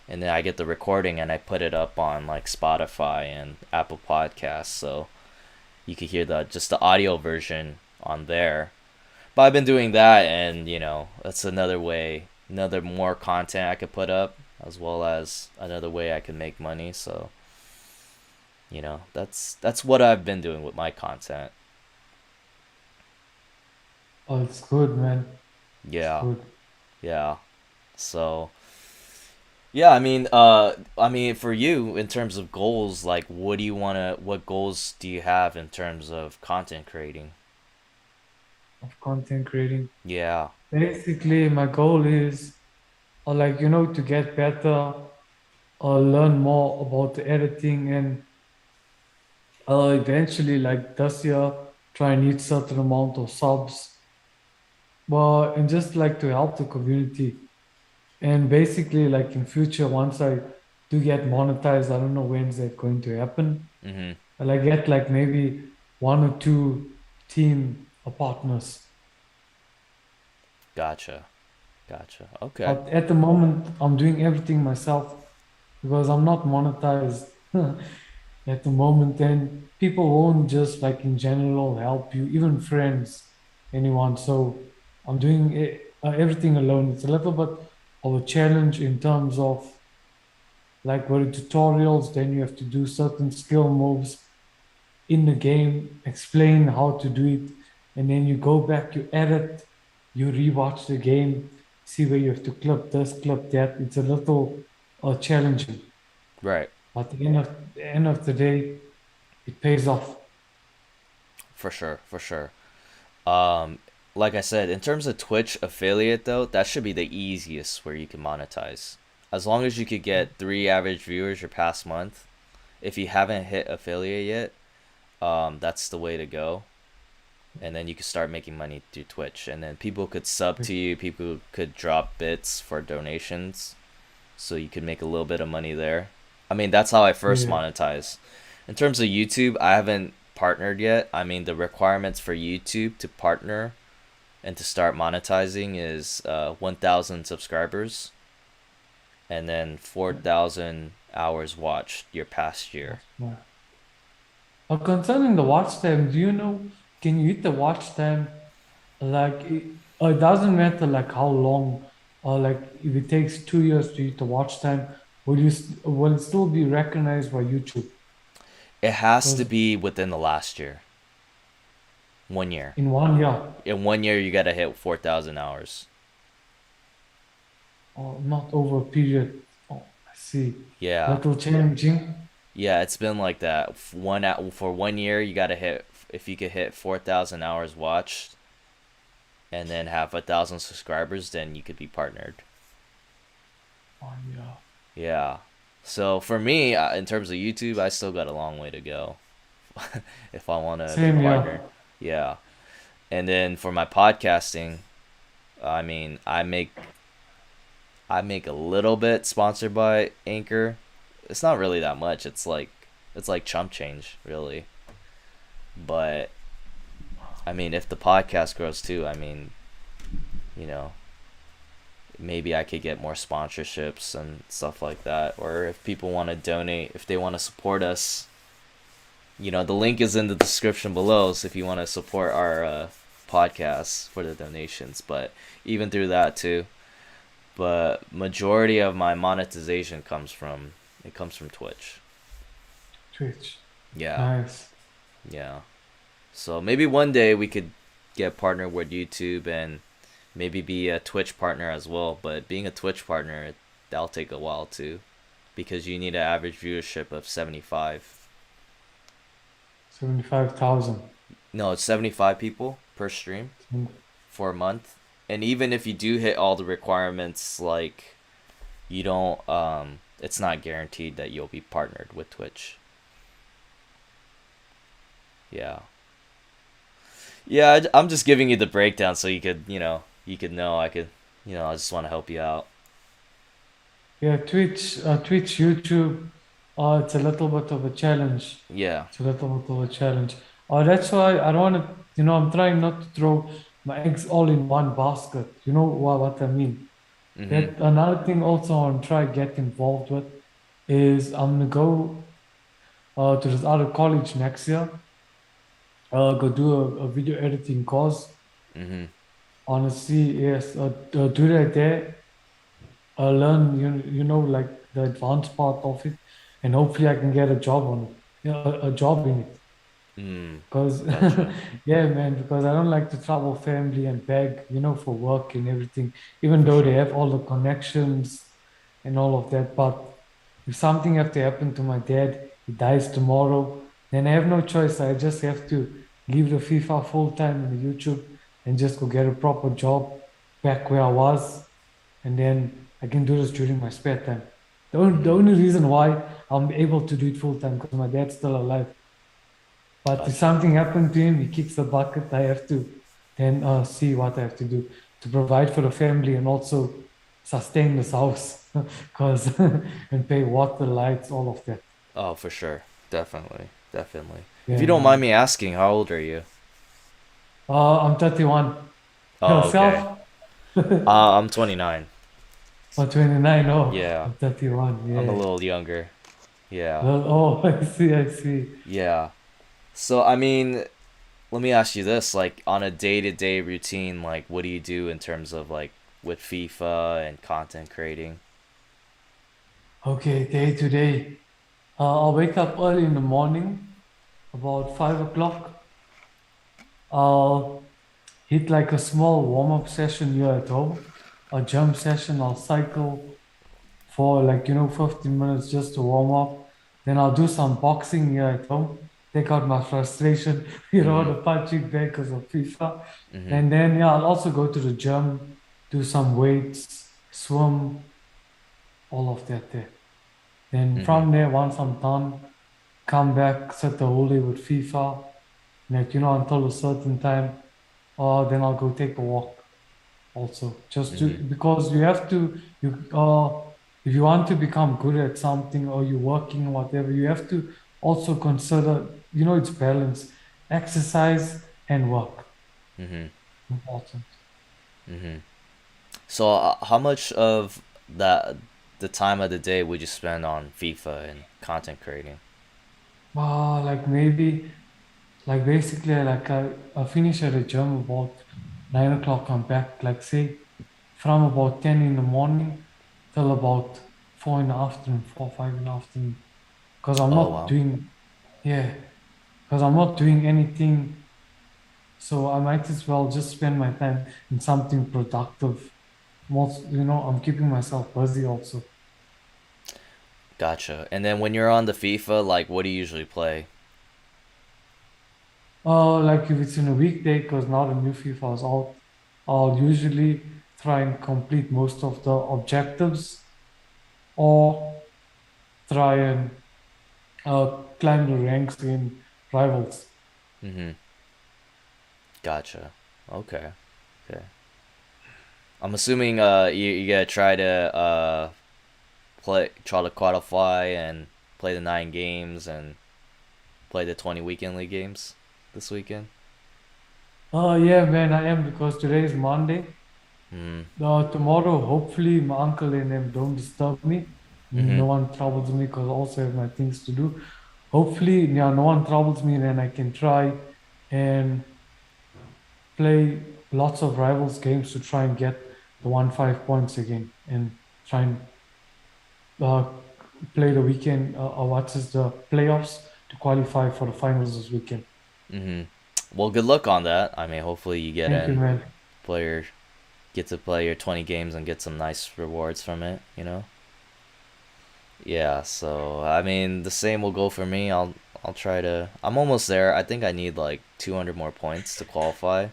Speaker 1: and then I get the recording and I put it up on like Spotify and Apple Podcasts, so you could hear the just the audio version on there. But I've been doing that, and that's another way, another more content I could put up, as well as another way I can make money. So that's what I've been doing with my content.
Speaker 2: Oh, it's good, man. It's
Speaker 1: Yeah,
Speaker 2: good.
Speaker 1: yeah. So yeah, I mean, for you in terms of goals, like, what goals do you have in terms of content creating?
Speaker 2: Of content creating.
Speaker 1: Yeah.
Speaker 2: Basically, my goal is, like, to get better, learn more about the editing, and eventually, like this year, try and hit certain amount of subs. Well, and just like to help the community. And basically, like in future, once I do get monetized, I don't know when's that going to happen.
Speaker 1: Mm-hmm.
Speaker 2: But I get like maybe one or two team partners.
Speaker 1: Gotcha. Gotcha. Okay.
Speaker 2: But at the moment, I'm doing everything myself because I'm not monetized at the moment. And people won't just like in general help you, even friends, anyone. So I'm doing everything alone. It's a little bit of a challenge in terms of like with tutorials, then you have to do certain skill moves in the game, explain how to do it, and then you go back, you edit, you rewatch the game, see where you have to clip this, clip that. It's a little challenging,
Speaker 1: Right.
Speaker 2: but at the end of the day, it pays off.
Speaker 1: For sure. For sure. Um, like I said, in terms of Twitch affiliate though, that should be the easiest where you can monetize. As long as you could get three average viewers your past month, if you haven't hit affiliate yet, that's the way to go. And then you could start making money through Twitch, and then people could sub to you, people could drop bits for donations, so you could make a little bit of money there. I mean, that's how I first
Speaker 2: Yeah,
Speaker 1: monetize. In terms of YouTube, I haven't partnered yet. I mean, the requirements for YouTube to partner and to start monetizing is 1,000 subscribers and then 4,000 hours watched your past year.
Speaker 2: yeah. Concerning the watch time, do you know? Can you hit the watch time? Like it doesn't matter like how long, or like if it takes 2 years to hit the watch time, will it still be recognized by YouTube?
Speaker 1: It has to
Speaker 2: Because
Speaker 1: be within the last year, 1 year.
Speaker 2: in 1 year,
Speaker 1: In 1 year, you gotta hit 4,000 hours.
Speaker 2: or not over a period. Oh, I see.
Speaker 1: Yeah,
Speaker 2: Little changing.
Speaker 1: yeah, it's been like that. For 1 year, you gotta hit. If you could hit 4,000 hours watched, and then have 1,000 subscribers, then you could be partnered.
Speaker 2: 1 year.
Speaker 1: Yeah. So for me, in terms of YouTube, I still got a long way to go if I want to be
Speaker 2: Same
Speaker 1: partnered.
Speaker 2: year.
Speaker 1: Yeah. And then for my podcasting, I mean, I make a little bit sponsored by Anchor. It's not really that much. It's like chump change, really. But I mean, if the podcast grows too, I mean, you know, maybe I could get more sponsorships and stuff like that. Or if people want to donate, if they want to support us, the link is in the description below. So if you want to support our podcast for the donations, but even through that too. But majority of my monetization comes from Twitch.
Speaker 2: Twitch.
Speaker 1: Yeah,
Speaker 2: Nice.
Speaker 1: yeah. So maybe one day we could get partnered with YouTube and maybe be a Twitch partner as well. But being a Twitch partner, that'll take a while too, because you need an average viewership of 75.
Speaker 2: 75,000.
Speaker 1: No, it's 75 people per stream for a month. And even if you do hit all the requirements, like you don't, it's not guaranteed that you'll be partnered with Twitch. Yeah. Yeah, I'm just giving you the breakdown so you could know. I just want to help you out.
Speaker 2: Yeah, Twitch, YouTube, it's a little bit of a challenge.
Speaker 1: Yeah.
Speaker 2: It's a little bit of a challenge. That's why I don't want to, I'm trying not to throw my eggs all in one basket. You know what I mean?
Speaker 1: Mhm.
Speaker 2: That another thing also I want to try get involved with is I'm gonna go to this other college next year. Go do a video editing course.
Speaker 1: Mhm.
Speaker 2: Honestly, yes, do that there. Learn like the advanced part of it, and hopefully I can get a job on it. Yeah, a job in it.
Speaker 1: Mm.
Speaker 2: Because
Speaker 1: Gotcha.
Speaker 2: yeah, man, because I don't like to trouble family and beg, for work and everything, even
Speaker 1: For
Speaker 2: though they
Speaker 1: sure.
Speaker 2: have all the connections and all of that. But if something have to happen to my dad, he dies tomorrow, then I have no choice. I just have to leave the FIFA full time in the YouTube and just go get a proper job back where I was, and then I can do this during my spare time. The
Speaker 1: Mhm.
Speaker 2: only reason why I'm able to do it full time because my dad's still alive. But if
Speaker 1: Gotcha.
Speaker 2: something happened to him, he kicks the bucket. I have to then see what I have to do to provide for the family and also sustain this house, because and pay water, lights, all of that.
Speaker 1: Oh, for sure. Definitely. Definitely. If you
Speaker 2: Yeah,
Speaker 1: don't mind
Speaker 2: man.
Speaker 1: me asking, how old are you?
Speaker 2: I'm 31.
Speaker 1: Oh, okay.
Speaker 2: Yourself? Or
Speaker 1: I'm 29.
Speaker 2: 29? Oh,
Speaker 1: Yeah.
Speaker 2: I'm 31.
Speaker 1: I'm a
Speaker 2: Yeah.
Speaker 1: little younger. Yeah.
Speaker 2: Well, oh, I see. I see.
Speaker 1: Yeah. So, I mean, let me ask you this, like on a day-to-day routine, like what do you do in terms of like with FIFA and content creating?
Speaker 2: Okay, day to day. I'll wake up early in the morning, about 5 o'clock. I'll hit like a small warm-up session here at home, a jump session. I'll cycle for like 15 minutes just to warm up. Then I'll do some boxing here at home, take out my frustration,
Speaker 1: Mhm.
Speaker 2: the punching bag because of FIFA.
Speaker 1: Mhm.
Speaker 2: And then yeah, I'll also go to the gym, do some weights, swim, all of that there. Then
Speaker 1: Mhm.
Speaker 2: from there, once I'm done, come back, sit the whole day with FIFA, like until a certain time. Then I'll go take a walk also, just to
Speaker 1: Mhm.
Speaker 2: because you have to if you want to become good at something or you're working or whatever, you have to also consider it's balance, exercise and work.
Speaker 1: Mhm.
Speaker 2: Important.
Speaker 1: Mhm. So, how much of that the time of the day would you spend on FIFA and content creating?
Speaker 2: Like maybe like basically like I finish at the gym about 9 o'clock. I'm back like say from about 10 in the morning till about 4 in the afternoon, 4 5 in the afternoon, because I'm
Speaker 1: Oh,
Speaker 2: not
Speaker 1: wow.
Speaker 2: doing yeah, because I'm not doing anything. So I might as well just spend my time in something productive. Most, I'm keeping myself busy also.
Speaker 1: Gotcha. And then when you're on the FIFA, like what do you usually play?
Speaker 2: Like if it's in a weekday, because now the new FIFA is out, I'll usually try and complete most of the objectives or try and climb the ranks in rivals.
Speaker 1: Mhm. Gotcha. Okay. Okay. I'm assuming you gotta try to try to qualify and play the 9 games and play the 20 weekend league games this weekend.
Speaker 2: Yeah, man, I am because today is Monday.
Speaker 1: Mm-hmm.
Speaker 2: Tomorrow, hopefully, my uncle and them don't disturb me.
Speaker 1: Mm-hmm.
Speaker 2: No one troubles me because I also have my things to do. Hopefully, yeah, no one troubles me, then I can try and play lots of rivals games to try and get the 1-5 points again and try and uh, play the weekend or what is the playoffs to qualify for the finals this weekend.
Speaker 1: Mm-hmm. Well, good luck on that. I mean, hopefully you get
Speaker 2: Thank you,
Speaker 1: in,
Speaker 2: man.
Speaker 1: player get to play your 20 games and get some nice rewards from it. You know. Yeah. So I mean, the same will go for me. I'll try to. I'm almost there. I think I need like 200 more points to qualify.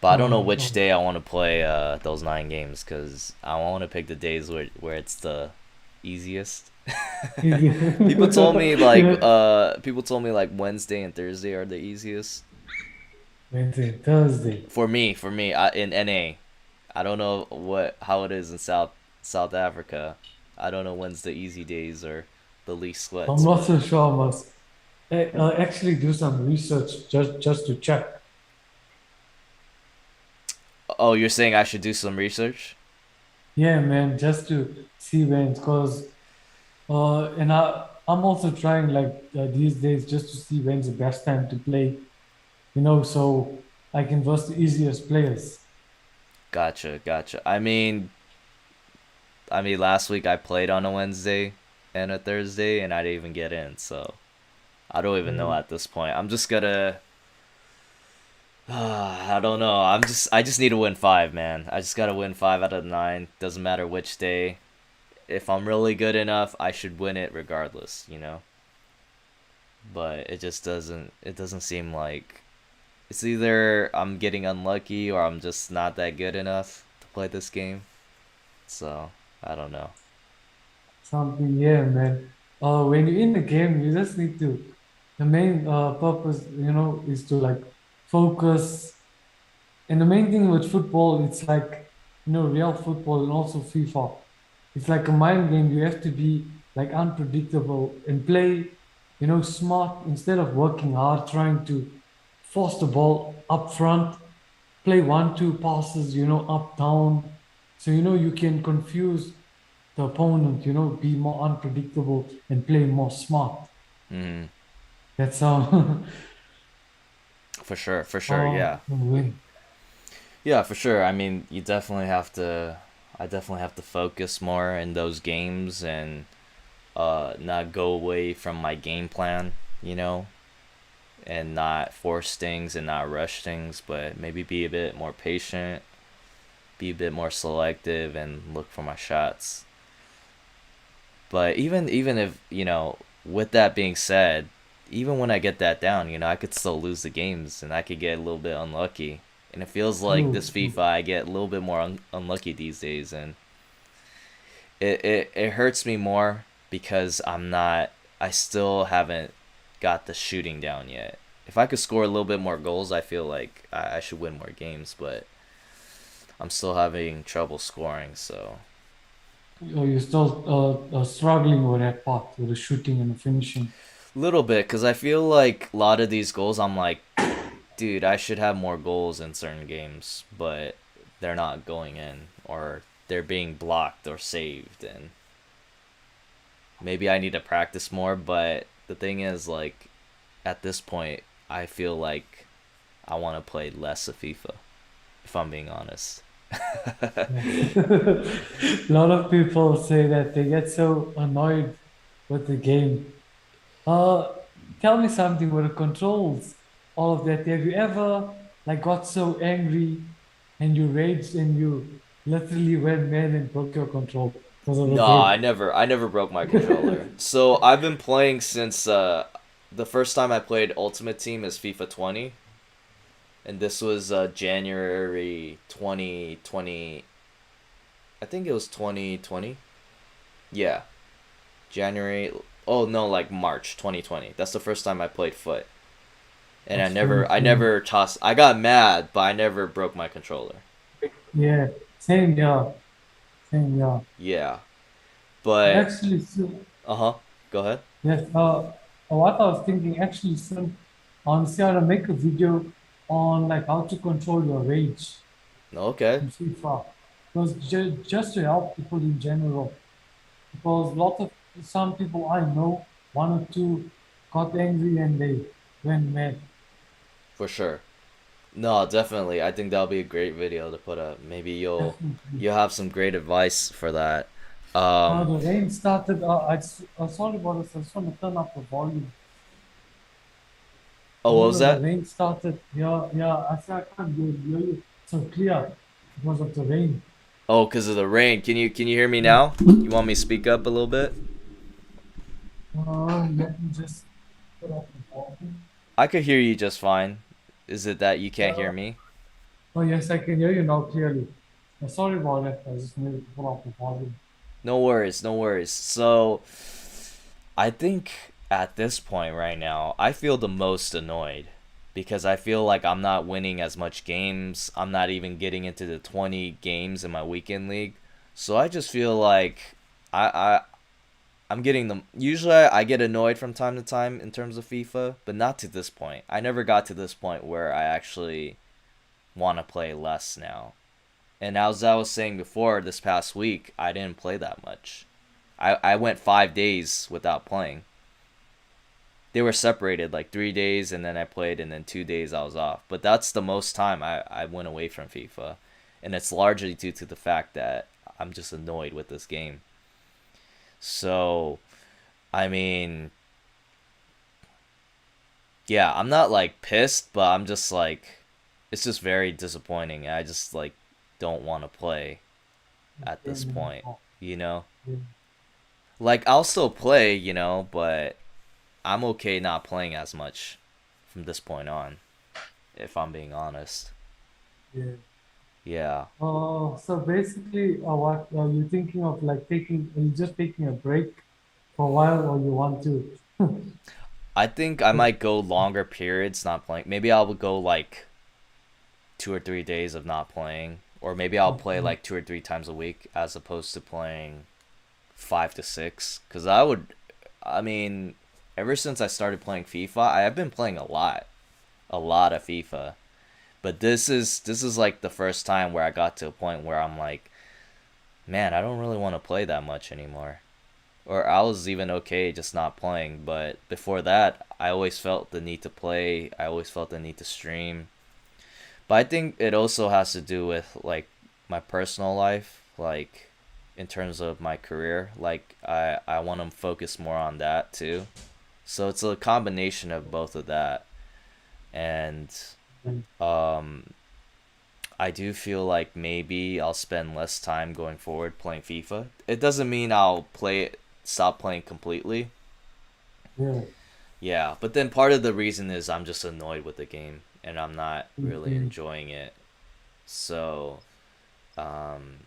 Speaker 1: But I don't know which
Speaker 2: Oh,
Speaker 1: day I want to play those 9 games because I want to pick the days where it's the easiest.
Speaker 2: easy.
Speaker 1: People told me like Wednesday and Thursday are the easiest
Speaker 2: Wednesday, Thursday.
Speaker 1: for me in NA. I don't know how it is in South Africa. I don't know when's the easy days or the least
Speaker 2: I'm
Speaker 1: sweats,
Speaker 2: not
Speaker 1: but
Speaker 2: so sure. I must actually do some research just to check.
Speaker 1: oh, you're saying I should do some research?
Speaker 2: Yeah, man, just to see when because and I'm also trying like these days just to see when's the best time to play. So I can verse the easiest players.
Speaker 1: Gotcha, gotcha. I mean, last week I played on a Wednesday and a Thursday, and I didn't even get in. So I don't even know
Speaker 2: Mm.
Speaker 1: at this point. I'm just gonna. I don't know. I just need to win five, man. I just gotta win 5 out of 9. Doesn't matter which day. If I'm really good enough, I should win it regardless. But it just doesn't. It doesn't seem like it's either I'm getting unlucky or I'm just not that good enough to play this game. So I don't know.
Speaker 2: Something, yeah, man. When you're in the game, you just need to. The main purpose, is to like focus. And the main thing with football, it's like, real football and also FIFA. It's like a mind game. You have to be like unpredictable and play, smart instead of working hard, trying to force the ball up front, play 1-2 passes, up, down. So, you can confuse the opponent, be more unpredictable and play more smart.
Speaker 1: Hmm.
Speaker 2: That's how
Speaker 1: For sure,
Speaker 2: how
Speaker 1: yeah.
Speaker 2: you win.
Speaker 1: Yeah, for sure. I mean, you definitely have to. I definitely have to focus more in those games and not go away from my game plan, you know, and not force things and not rush things, but maybe be a bit more patient, be a bit more selective, and look for my shots. But even if with that being said, even when I get that down, I could still lose the games and I could get a little bit unlucky. And it feels like
Speaker 2: True,
Speaker 1: this
Speaker 2: true.
Speaker 1: FIFA, I get a little bit more unlucky these days, and it hurts me more because I still haven't got the shooting down yet. If I could score a little bit more goals, I feel like I should win more games, but I'm still having trouble scoring, so.
Speaker 2: You're still struggling with that part, with the shooting and the finishing.
Speaker 1: Little bit, because I feel like a lot of these goals, I'm like, dude, I should have more goals in certain games, but they're not going in, or they're being blocked or saved, and maybe I need to practice more, but the thing is, like, at this point, I feel like I want to play less of FIFA, if I'm being honest.
Speaker 2: Yes. A lot of people say that they get so annoyed with the game. Uh, Tell me something with the controls, all of that. Have you ever like got so angry and you raged and you literally went mad and broke your control because of the
Speaker 1: No,
Speaker 2: game?
Speaker 1: I never broke my controller. So I've been playing since the first time I played Ultimate Team is FIFA 20, and this was January 2020. I think it was 2020. Yeah, January. Oh no, like March 2020. That's the first time I played Foot, and I
Speaker 2: That's
Speaker 1: never I
Speaker 2: 2020.
Speaker 1: never tossed. I got mad, but I never broke my controller.
Speaker 2: Yeah, same year, same year.
Speaker 1: Yeah, but
Speaker 2: Actually, so,
Speaker 1: uh-huh. Go ahead.
Speaker 2: yes. What I was thinking, actually, soon, I want to see how to make a video. on like how to control your rage
Speaker 1: Okay,
Speaker 2: in FIFA. Because just to help people in general. Because lot of some people I know, one or two got angry and they went mad.
Speaker 1: for sure. No, definitely. I think that'll be a great video to put up. Maybe
Speaker 2: Definitely.
Speaker 1: you'll have some great advice for that.
Speaker 2: The rain started. Sorry about this. I just want to turn up the volume.
Speaker 1: Oh, what was
Speaker 2: The
Speaker 1: that?
Speaker 2: rain started. Yeah, yeah. I said I can't hear you so clear because of the rain.
Speaker 1: Oh, because of the rain. Can you hear me now? You want me to speak up a little bit?
Speaker 2: Let me just put up the volume.
Speaker 1: I could hear you just fine. Is it that you can't hear
Speaker 2: Uh,
Speaker 1: me?
Speaker 2: oh, yes, I can hear you now clearly. Sorry about that. I just needed to put up the volume.
Speaker 1: No worries, no worries. So, I think at this point right now, I feel the most annoyed because I feel like I'm not winning as much games. I'm not even getting into the 20 games in my weekend league. So I just feel like I I'm getting them. Usually, I get annoyed from time to time in terms of FIFA, but not to this point. I never got to this point where I actually want to play less now. And as I was saying before, this past week, I didn't play that much. I went 5 days without playing. They were separated like 3 days, and then I played, and then 2 days I was off. But that's the most time I went away from FIFA. And it's largely due to the fact that I'm just annoyed with this game. So, I mean, yeah, I'm not like pissed, but I'm just like, it's just very disappointing. I just like don't want to play at this
Speaker 2: Game
Speaker 1: point,
Speaker 2: anymore.
Speaker 1: you know?
Speaker 2: Yeah.
Speaker 1: Like, I'll still play, but I'm okay not playing as much from this point on, if I'm being honest.
Speaker 2: Yeah.
Speaker 1: Yeah.
Speaker 2: So basically, what are you thinking of like taking? Are you just taking a break for a while, or you want to?
Speaker 1: I think I might go longer periods not playing. Maybe I'll go like 2 or 3 days of not playing. Or maybe I'll play
Speaker 2: Okay.
Speaker 1: like 2 or 3 times a week as opposed to playing 5 to 6. Because I would, I mean, ever since I started playing FIFA, I have been playing a lot of FIFA. But this is like the first time where I got to a point where I'm like, man, I don't really want to play that much anymore. Or I was even okay just not playing, but before that, I always felt the need to play. I always felt the need to stream. But I think it also has to do with like my personal life, like in terms of my career. Like I want to focus more on that too. So it's a combination of both of that. And um I do feel like maybe I'll spend less time going forward playing FIFA. It doesn't mean I'll stop playing completely.
Speaker 2: Yeah.
Speaker 1: Yeah, but then part of the reason is I'm just annoyed with the game and I'm not really
Speaker 2: Okay.
Speaker 1: enjoying it. So, um,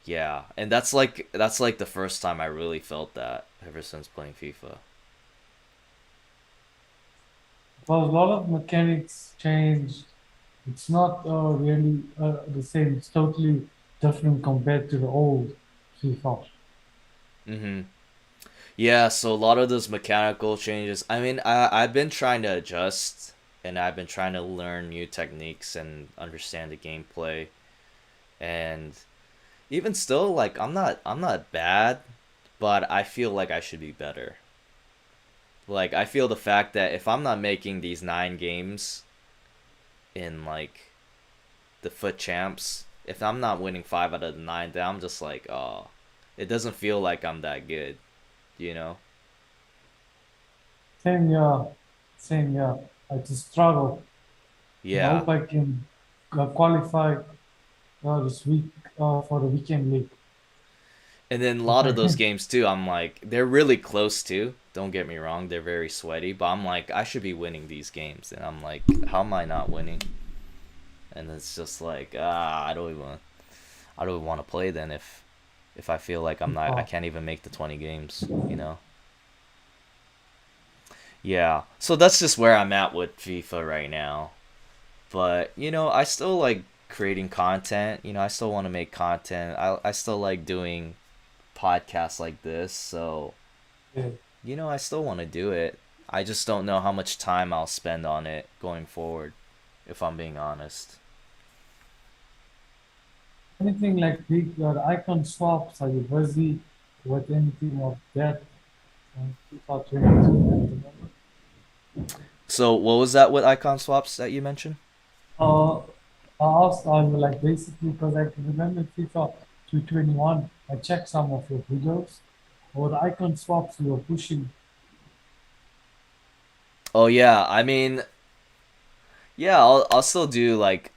Speaker 1: yeah, and that's like the first time I really felt that ever since playing FIFA.
Speaker 2: Because a lot of mechanics changed. It's not really the same. It's totally different compared to the old FIFA.
Speaker 1: Mhm. Yeah, so a lot of those mechanical changes. I mean, I've been trying to adjust and I've been trying to learn new techniques and understand the gameplay. And even still, like I'm not bad, but I feel like I should be better. Like I feel the fact that if I'm not making these 9 games in like the foot champs, if I'm not winning 5 out of the 9, then I'm just like, oh, it doesn't feel like I'm that good, you know?
Speaker 2: Same year, same year. It's a struggle. I
Speaker 1: Yeah.
Speaker 2: hope I can qualify this week for the weekend league.
Speaker 1: And then a
Speaker 2: Hope
Speaker 1: lot
Speaker 2: I
Speaker 1: of those
Speaker 2: can.
Speaker 1: games too, I'm like, they're really close too. Don't get me wrong, they're very sweaty, but I'm like, I should be winning these games, and I'm like, how am I not winning? And it's just like, I don't even want to play then if I feel like I
Speaker 2: Uh,
Speaker 1: can't even make the 20 games, you know? Yeah. So that's just where I'm at with FIFA right now. But, I still like creating content. I still want to make content. I still like doing podcasts like this. So,
Speaker 2: yeah.
Speaker 1: I still want to do it. I just don't know how much time I'll spend on it going forward, if I'm being honest.
Speaker 2: Anything like big icon swaps? Are you busy with anything of that? 2022 at the moment.
Speaker 1: So what was that with icon swaps that you mentioned?
Speaker 2: Uh, I asked, like basically because I can remember FIFA 221, I checked some of your videos, or the icon swaps you were pushing.
Speaker 1: Oh yeah, I mean, yeah, I'll still do like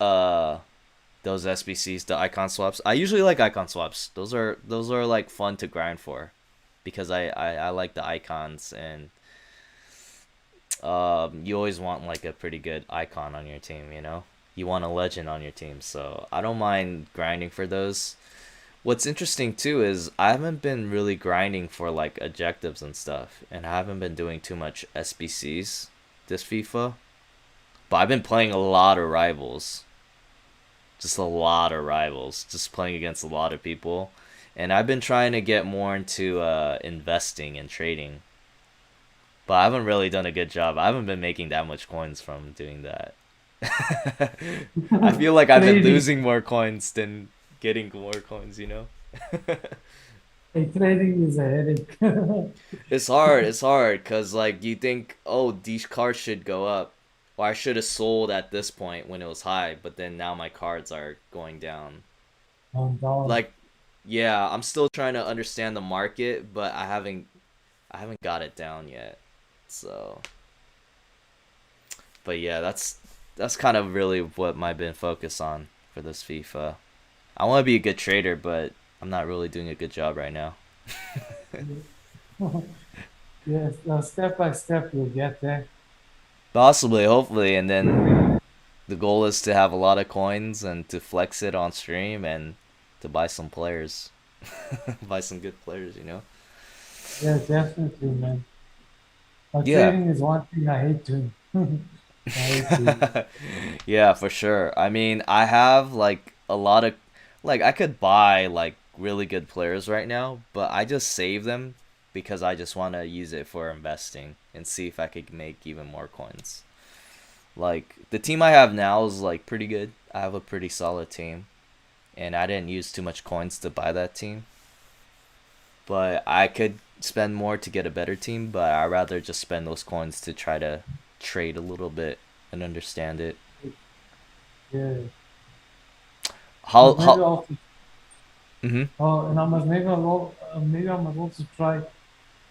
Speaker 1: those SBCs, the icon swaps. I usually like icon swaps. Those are like fun to grind for because I like the icons and you always want like a pretty good icon on your team, you know? You want a legend on your team, so I don't mind grinding for those. What's interesting too is I haven't been really grinding for like objectives and stuff, and I haven't been doing too much SBCs this FIFA. But I've been playing a lot of rivals, just a lot of rivals, just playing against a lot of people, and I've been trying to get more into investing and trading, but I haven't really done a good job. I haven't been making that much coins from doing that. I feel like I've been
Speaker 2: Trading,
Speaker 1: losing more coins than getting more coins, you know?
Speaker 2: trading is a headache.
Speaker 1: It's hard, cause like you think, oh, these cards should go up, or I should have sold at this point when it was high, but then now my cards are going down.
Speaker 2: Down.
Speaker 1: Like, yeah, I'm still trying to understand the market, but I haven't got it down yet. So, but yeah, that's kind of really what I've been focused on for this FIFA. I want to be a good trader, but I'm not really doing a good job right now.
Speaker 2: Yes, step by step you'll get there.
Speaker 1: Possibly, hopefully, and then the goal is to have a lot of coins and to flex it on stream and to buy some players, buy some good players, you know.
Speaker 2: Yeah, definitely, man.
Speaker 1: Yeah.
Speaker 2: Trading is one thing I hate doing. I hate doing.
Speaker 1: Yeah, for sure. I mean, I have like a lot of like I could buy like really good players right now, but I just save them because I just want to use it for investing and see if I could make even more coins. Like the team I have now is like pretty good. I have a pretty solid team and I didn't use too much coins to buy that team. But I could spend more to get a better team, but I'd rather just spend those coins to try to trade a little bit and understand it.
Speaker 2: Yeah.
Speaker 1: How
Speaker 2: But maybe
Speaker 1: how
Speaker 2: also,
Speaker 1: mhm.
Speaker 2: and maybe I must also try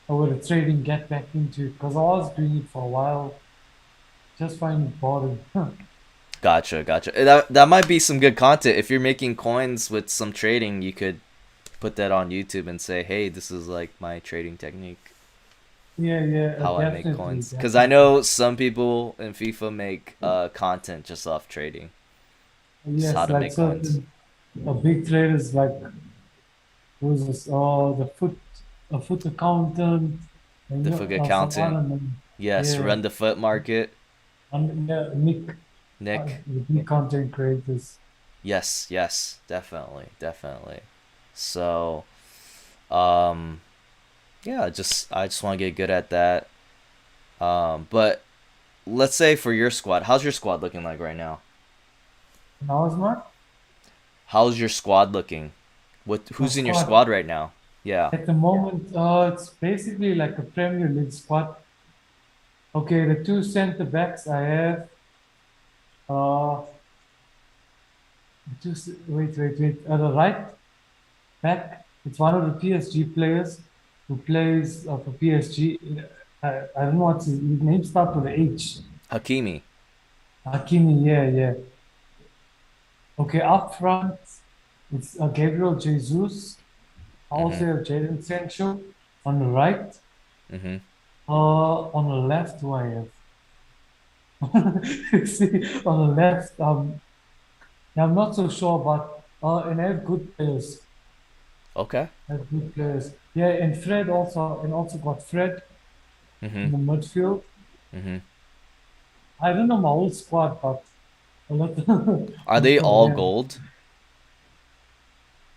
Speaker 2: with the trading get back into it because I was doing it for a while, just find it boring.
Speaker 1: Gotcha, gotcha. That might be some good content. If you're making coins with some trading, you could put that on YouTube and say, "Hey, this is like my trading technique,
Speaker 2: Yeah, yeah,
Speaker 1: how I make
Speaker 2: definitely,
Speaker 1: coins." Because I
Speaker 2: definitely.
Speaker 1: know some people in FIFA make content just off trading, just how
Speaker 2: Yes,
Speaker 1: to
Speaker 2: like
Speaker 1: make coins.
Speaker 2: certain big traders like who's this? Oh, a foot accountant, and
Speaker 1: The Fug
Speaker 2: some
Speaker 1: accountant,
Speaker 2: other name.
Speaker 1: yes,
Speaker 2: Yeah,
Speaker 1: run the foot market,
Speaker 2: and yeah, Nick,
Speaker 1: Nick.
Speaker 2: the big content creators.
Speaker 1: Yes, yes, definitely, definitely. So, um, yeah, just I just want to get good at that. But let's say for your squad, how's your squad looking like right now?
Speaker 2: Now is not
Speaker 1: How's your squad looking? What
Speaker 2: my
Speaker 1: who's in your
Speaker 2: squad.
Speaker 1: squad right now? Yeah.
Speaker 2: At the moment, it's basically like a Premier League squad. Okay, the two center backs I have, uh, wait. The right back, it's one of the PSG players who plays for PSG. I don't know what's his name starts with a H.
Speaker 1: Hakimi.
Speaker 2: Hakimi, yeah. Okay, up front, it's Gabriel Jesus. I also
Speaker 1: Mhm.
Speaker 2: have Jadon Sancho on the right.
Speaker 1: Mhm.
Speaker 2: On the left, who I have? See, on the left, yeah, I'm not so sure, but and I have good players.
Speaker 1: Okay.
Speaker 2: I have good players. Yeah, and Fred also, and also got Fred in
Speaker 1: Mhm.
Speaker 2: the midfield.
Speaker 1: Mhm.
Speaker 2: I don't know my whole squad, but a lot
Speaker 1: Are they
Speaker 2: from
Speaker 1: all
Speaker 2: them.
Speaker 1: gold?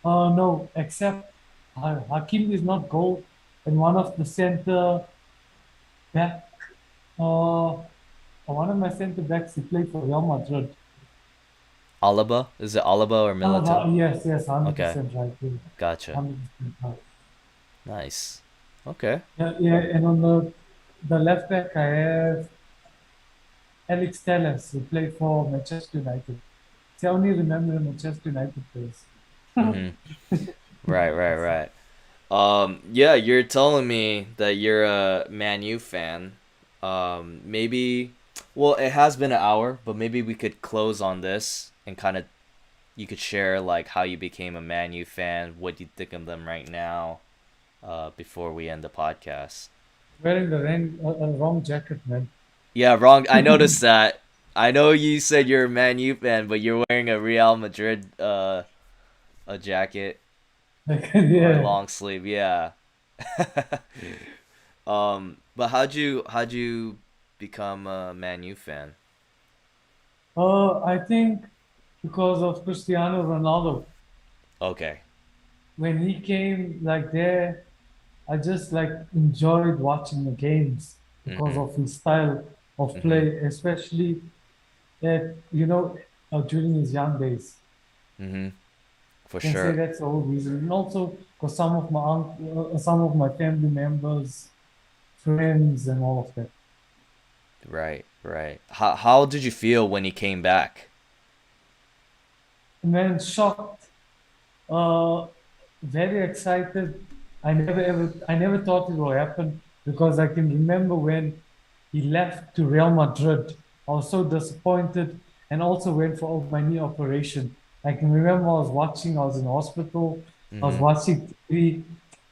Speaker 2: No, except Hakim is not gold, and one of the center back. Uh, one of my center backs, he played for Real Madrid.
Speaker 1: Alaba? Is it Alaba or Milito?
Speaker 2: Yes, yes,
Speaker 1: Okay,
Speaker 2: 100% right. Yeah,
Speaker 1: gotcha.
Speaker 2: 100% right.
Speaker 1: Nice. Okay.
Speaker 2: Yeah, yeah, and on the left back, I have Alex Telles, who played for Manchester United. See, I only remember the Manchester United players.
Speaker 1: Mm-hmm. Right, right, right. Yeah, you're telling me that you're a Man U fan. Maybe, well, it has been an hour, but maybe we could close on this and kind of you could share like how you became a Man U fan, what you think of them right now, before we end the podcast.
Speaker 2: Wearing the wrong jacket, man.
Speaker 1: Yeah, wrong. I noticed that. I know you said you're a Man U fan, but you're wearing a Real Madrid a jacket
Speaker 2: Like,
Speaker 1: or a
Speaker 2: yeah.
Speaker 1: long sleeve. Yeah. But how'd you become a Man U fan?
Speaker 2: I think because of Cristiano Ronaldo.
Speaker 1: Okay.
Speaker 2: When he came like there, I just like enjoyed watching the games because
Speaker 1: Mhm.
Speaker 2: of his style of
Speaker 1: Mhm.
Speaker 2: play, especially at during his young days.
Speaker 1: Mhm. For
Speaker 2: Can say
Speaker 1: sure.
Speaker 2: that's the whole reason, and also because some of my family members, friends, and all of that.
Speaker 1: Right. Right. How did you feel when he came back?
Speaker 2: Man, shocked, uh, very excited. I never thought it would happen because I can remember when he left to Real Madrid. I was so disappointed and also went for my knee operation. I can remember I was in hospital, I was
Speaker 1: Mhm.
Speaker 2: watching TV,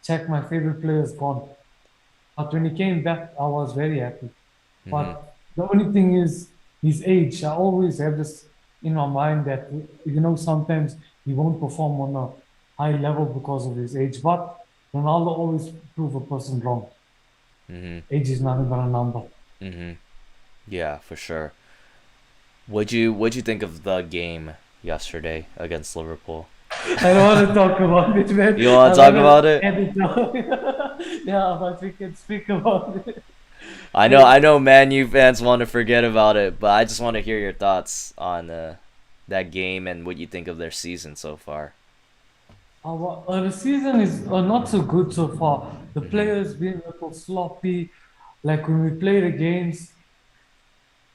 Speaker 2: check my favorite players gone. But when he came back, I was very happy.
Speaker 1: Mhm.
Speaker 2: But the only thing is his age. I always have this in my mind that, sometimes he won't perform on a high level because of his age. But Ronaldo always prove a person wrong.
Speaker 1: Mhm.
Speaker 2: Age is not even a number.
Speaker 1: Mhm. Yeah, for sure. What'd you think of the game yesterday against Liverpool?
Speaker 2: I don't want to talk about it, man.
Speaker 1: You want
Speaker 2: I
Speaker 1: to talk
Speaker 2: want to
Speaker 1: about it?
Speaker 2: end it now. Yeah, but we can speak about it.
Speaker 1: I know Man U fans want to forget about it, but I just want to hear your thoughts on that game and what you think of their season so far.
Speaker 2: The season is not so good so far. The
Speaker 1: Mhm.
Speaker 2: players being a little sloppy. Like when we played against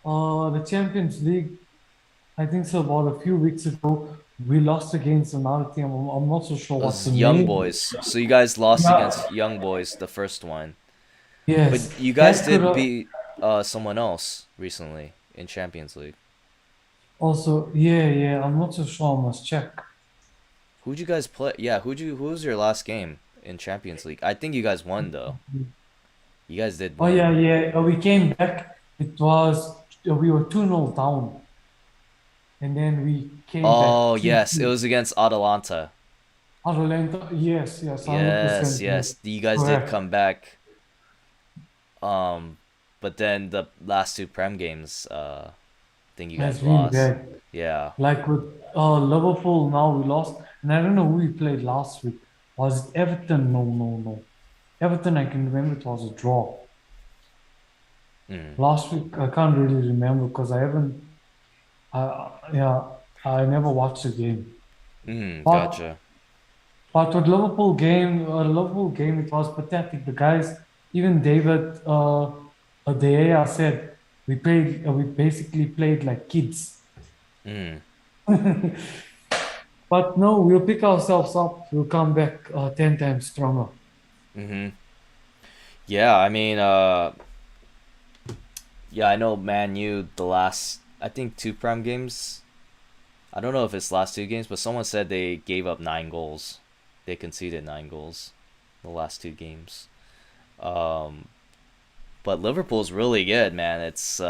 Speaker 2: the Champions League, I think so about a few weeks ago, we lost against another team. I'm not so sure
Speaker 1: It
Speaker 2: what's
Speaker 1: was
Speaker 2: the
Speaker 1: Young
Speaker 2: name.
Speaker 1: Boys. So you guys lost
Speaker 2: Yeah.
Speaker 1: against Young Boys the first one, but
Speaker 2: Yes,
Speaker 1: you guys
Speaker 2: that could
Speaker 1: did beat someone else recently in Champions League.
Speaker 2: also, yeah, yeah. I'm not so sure. I must check.
Speaker 1: Who'd you guys play? Yeah, who was your last game in Champions League? I think you guys won though. You guys did
Speaker 2: Oh yeah,
Speaker 1: win.
Speaker 2: yeah. We came back. It was we were 2-0 down, and then we came
Speaker 1: Oh
Speaker 2: back
Speaker 1: yes, it
Speaker 2: 2-2.
Speaker 1: was against Atalanta.
Speaker 2: Atalanta, yes, yes,
Speaker 1: Yes,
Speaker 2: 100%.
Speaker 1: yes.
Speaker 2: Yes,
Speaker 1: You guys did
Speaker 2: correct.
Speaker 1: come back. Um, but then the last two Prem games, I think you
Speaker 2: Has
Speaker 1: guys
Speaker 2: been
Speaker 1: lost.
Speaker 2: bad.
Speaker 1: Yeah.
Speaker 2: Like with Liverpool, now we lost, and I don't know who we played last week. Was it Everton? No, no, no. Everton, I can remember it was a draw.
Speaker 1: Mm.
Speaker 2: Last week, I can't really remember because I haven't. Yeah, I never watched the game.
Speaker 1: Mm,
Speaker 2: But
Speaker 1: gotcha.
Speaker 2: with Liverpool game, it was pathetic. The guys, even David De Gea said we basically played like kids.
Speaker 1: Mm.
Speaker 2: But no, we'll pick ourselves up. We'll come back 10 times stronger.
Speaker 1: Mhm. Yeah, I mean, yeah, I know Man U the last I think two Prem games. I don't know if it's last two games, but someone said they gave up 9 goals. They conceded 9 goals the last two games. Um, but Liverpool's really good, man. It's
Speaker 2: In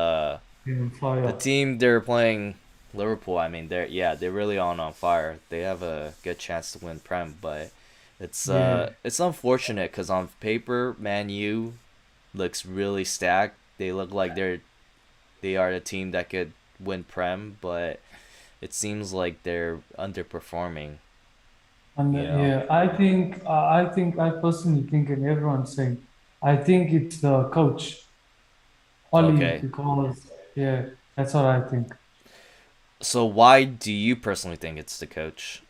Speaker 1: the
Speaker 2: fire.
Speaker 1: team they're playing Liverpool. I mean, they're really on fire. They have a good chance to win Prem, but
Speaker 2: Yeah.
Speaker 1: it's unfortunate because on paper, Man U looks really stacked. They look like they are the team that could win Prem, but it seems like they're underperforming.
Speaker 2: And
Speaker 1: You know.
Speaker 2: yeah, I personally think, and everyone's saying, I think it's the coach. Oli,
Speaker 1: Okay.
Speaker 2: because yeah, that's what I think.
Speaker 1: So why do you personally think it's the coach?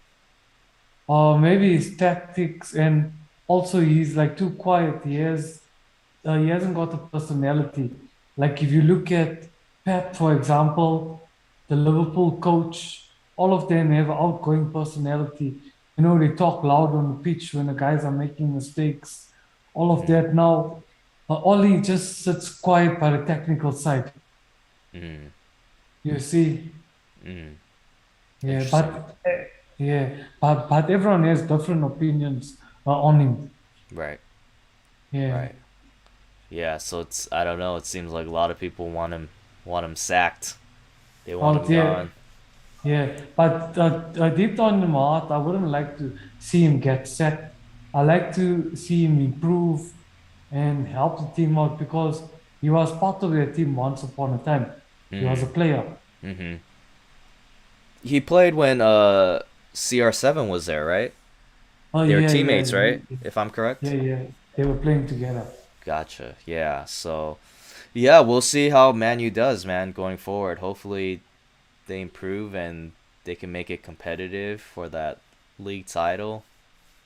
Speaker 2: Or maybe his tactics, and also he's like too quiet. He hasn't got a personality. Like if you look at Pep, for example, the Liverpool coach, all of them have an outgoing personality. You know, they talk loud on the pitch when the guys are making mistakes. All of
Speaker 1: Mm,
Speaker 2: that. Now, Ollie just sits quiet by the technical side.
Speaker 1: mm,
Speaker 2: You see,
Speaker 1: mm.
Speaker 2: yeah,
Speaker 1: Interesting.
Speaker 2: but everyone has different opinions on him.
Speaker 1: Right.
Speaker 2: Yeah.
Speaker 1: Right. Yeah. So it's I don't know. It seems like a lot of people want him sacked. They want
Speaker 2: Oh,
Speaker 1: him
Speaker 2: yeah.
Speaker 1: gone.
Speaker 2: Yeah, but deep down in my heart, I wouldn't like to see him get sacked. I like to see him improve and help the team out because he was part of their team once upon a time. He was
Speaker 1: Mm.
Speaker 2: a player.
Speaker 1: Mm-hmm. He played when CR7 was there, right?
Speaker 2: Oh
Speaker 1: They were
Speaker 2: yeah, yeah,
Speaker 1: teammates, right? If I'm
Speaker 2: yeah,
Speaker 1: correct.
Speaker 2: yeah. They were playing together.
Speaker 1: Gotcha. Yeah. So, yeah, we'll see how Manu does, man, going forward. Hopefully, they improve and they can make it competitive for that league title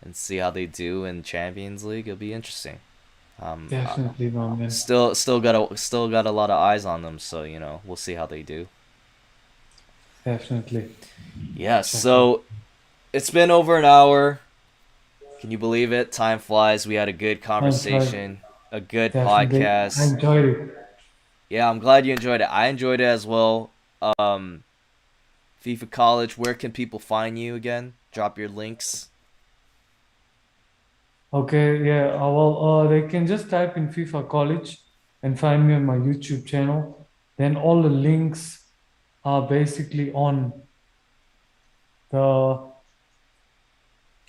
Speaker 1: and see how they do in Champions League. It'll be interesting. Um, uh,
Speaker 2: Definitely, my man.
Speaker 1: still got a lot of eyes on them, so we'll see how they do.
Speaker 2: Definitely.
Speaker 1: Yeah.
Speaker 2: Check out.
Speaker 1: So it's been over an hour. Can you believe it? Time flies. We had a good
Speaker 2: Thanks, right.
Speaker 1: conversation, a good
Speaker 2: Definitely. I
Speaker 1: podcast.
Speaker 2: enjoyed it.
Speaker 1: Yeah, I'm glad you enjoyed it. I enjoyed it as well. Um, FIFA College, where can people find you again? Drop your links.
Speaker 2: Okay, yeah. They can just type in FIFA College and find me on my YouTube channel. Then all the links are basically the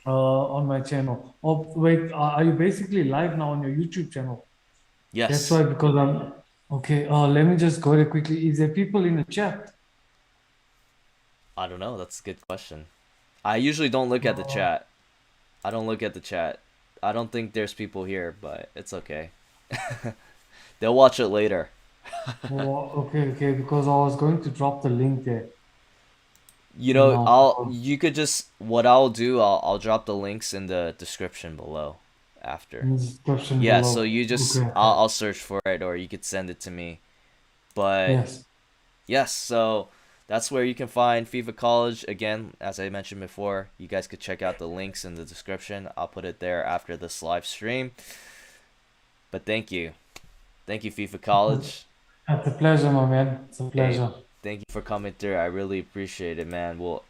Speaker 2: on my channel. Oh, wait, are you basically live now on your YouTube channel? That's
Speaker 1: Yes.
Speaker 2: why because I'm okay. Let me just go there quickly. Is there people in the chat?
Speaker 1: I don't know. That's a good question. I usually don't look at the
Speaker 2: Uh,
Speaker 1: chat. I don't look at the chat. I don't think there's people here, but it's okay. They'll watch it later.
Speaker 2: okay, okay. Because I was going to drop the link there, and
Speaker 1: You could just what I'll do, I'll drop the links in the description below after.
Speaker 2: in the description
Speaker 1: Yeah, so
Speaker 2: below.
Speaker 1: you just
Speaker 2: Okay, okay.
Speaker 1: I'll search for it or you could send it to me. But
Speaker 2: Yes.
Speaker 1: yes, so that's where you can find FIFA College. Again, as I mentioned before, you guys could check out the links in the description. I'll put it there after this live stream. But thank you. Thank you, FIFA College.
Speaker 2: It's a pleasure, my man. It's a
Speaker 1: Hey,
Speaker 2: pleasure.
Speaker 1: thank you for coming through. I really appreciate it, man. We'll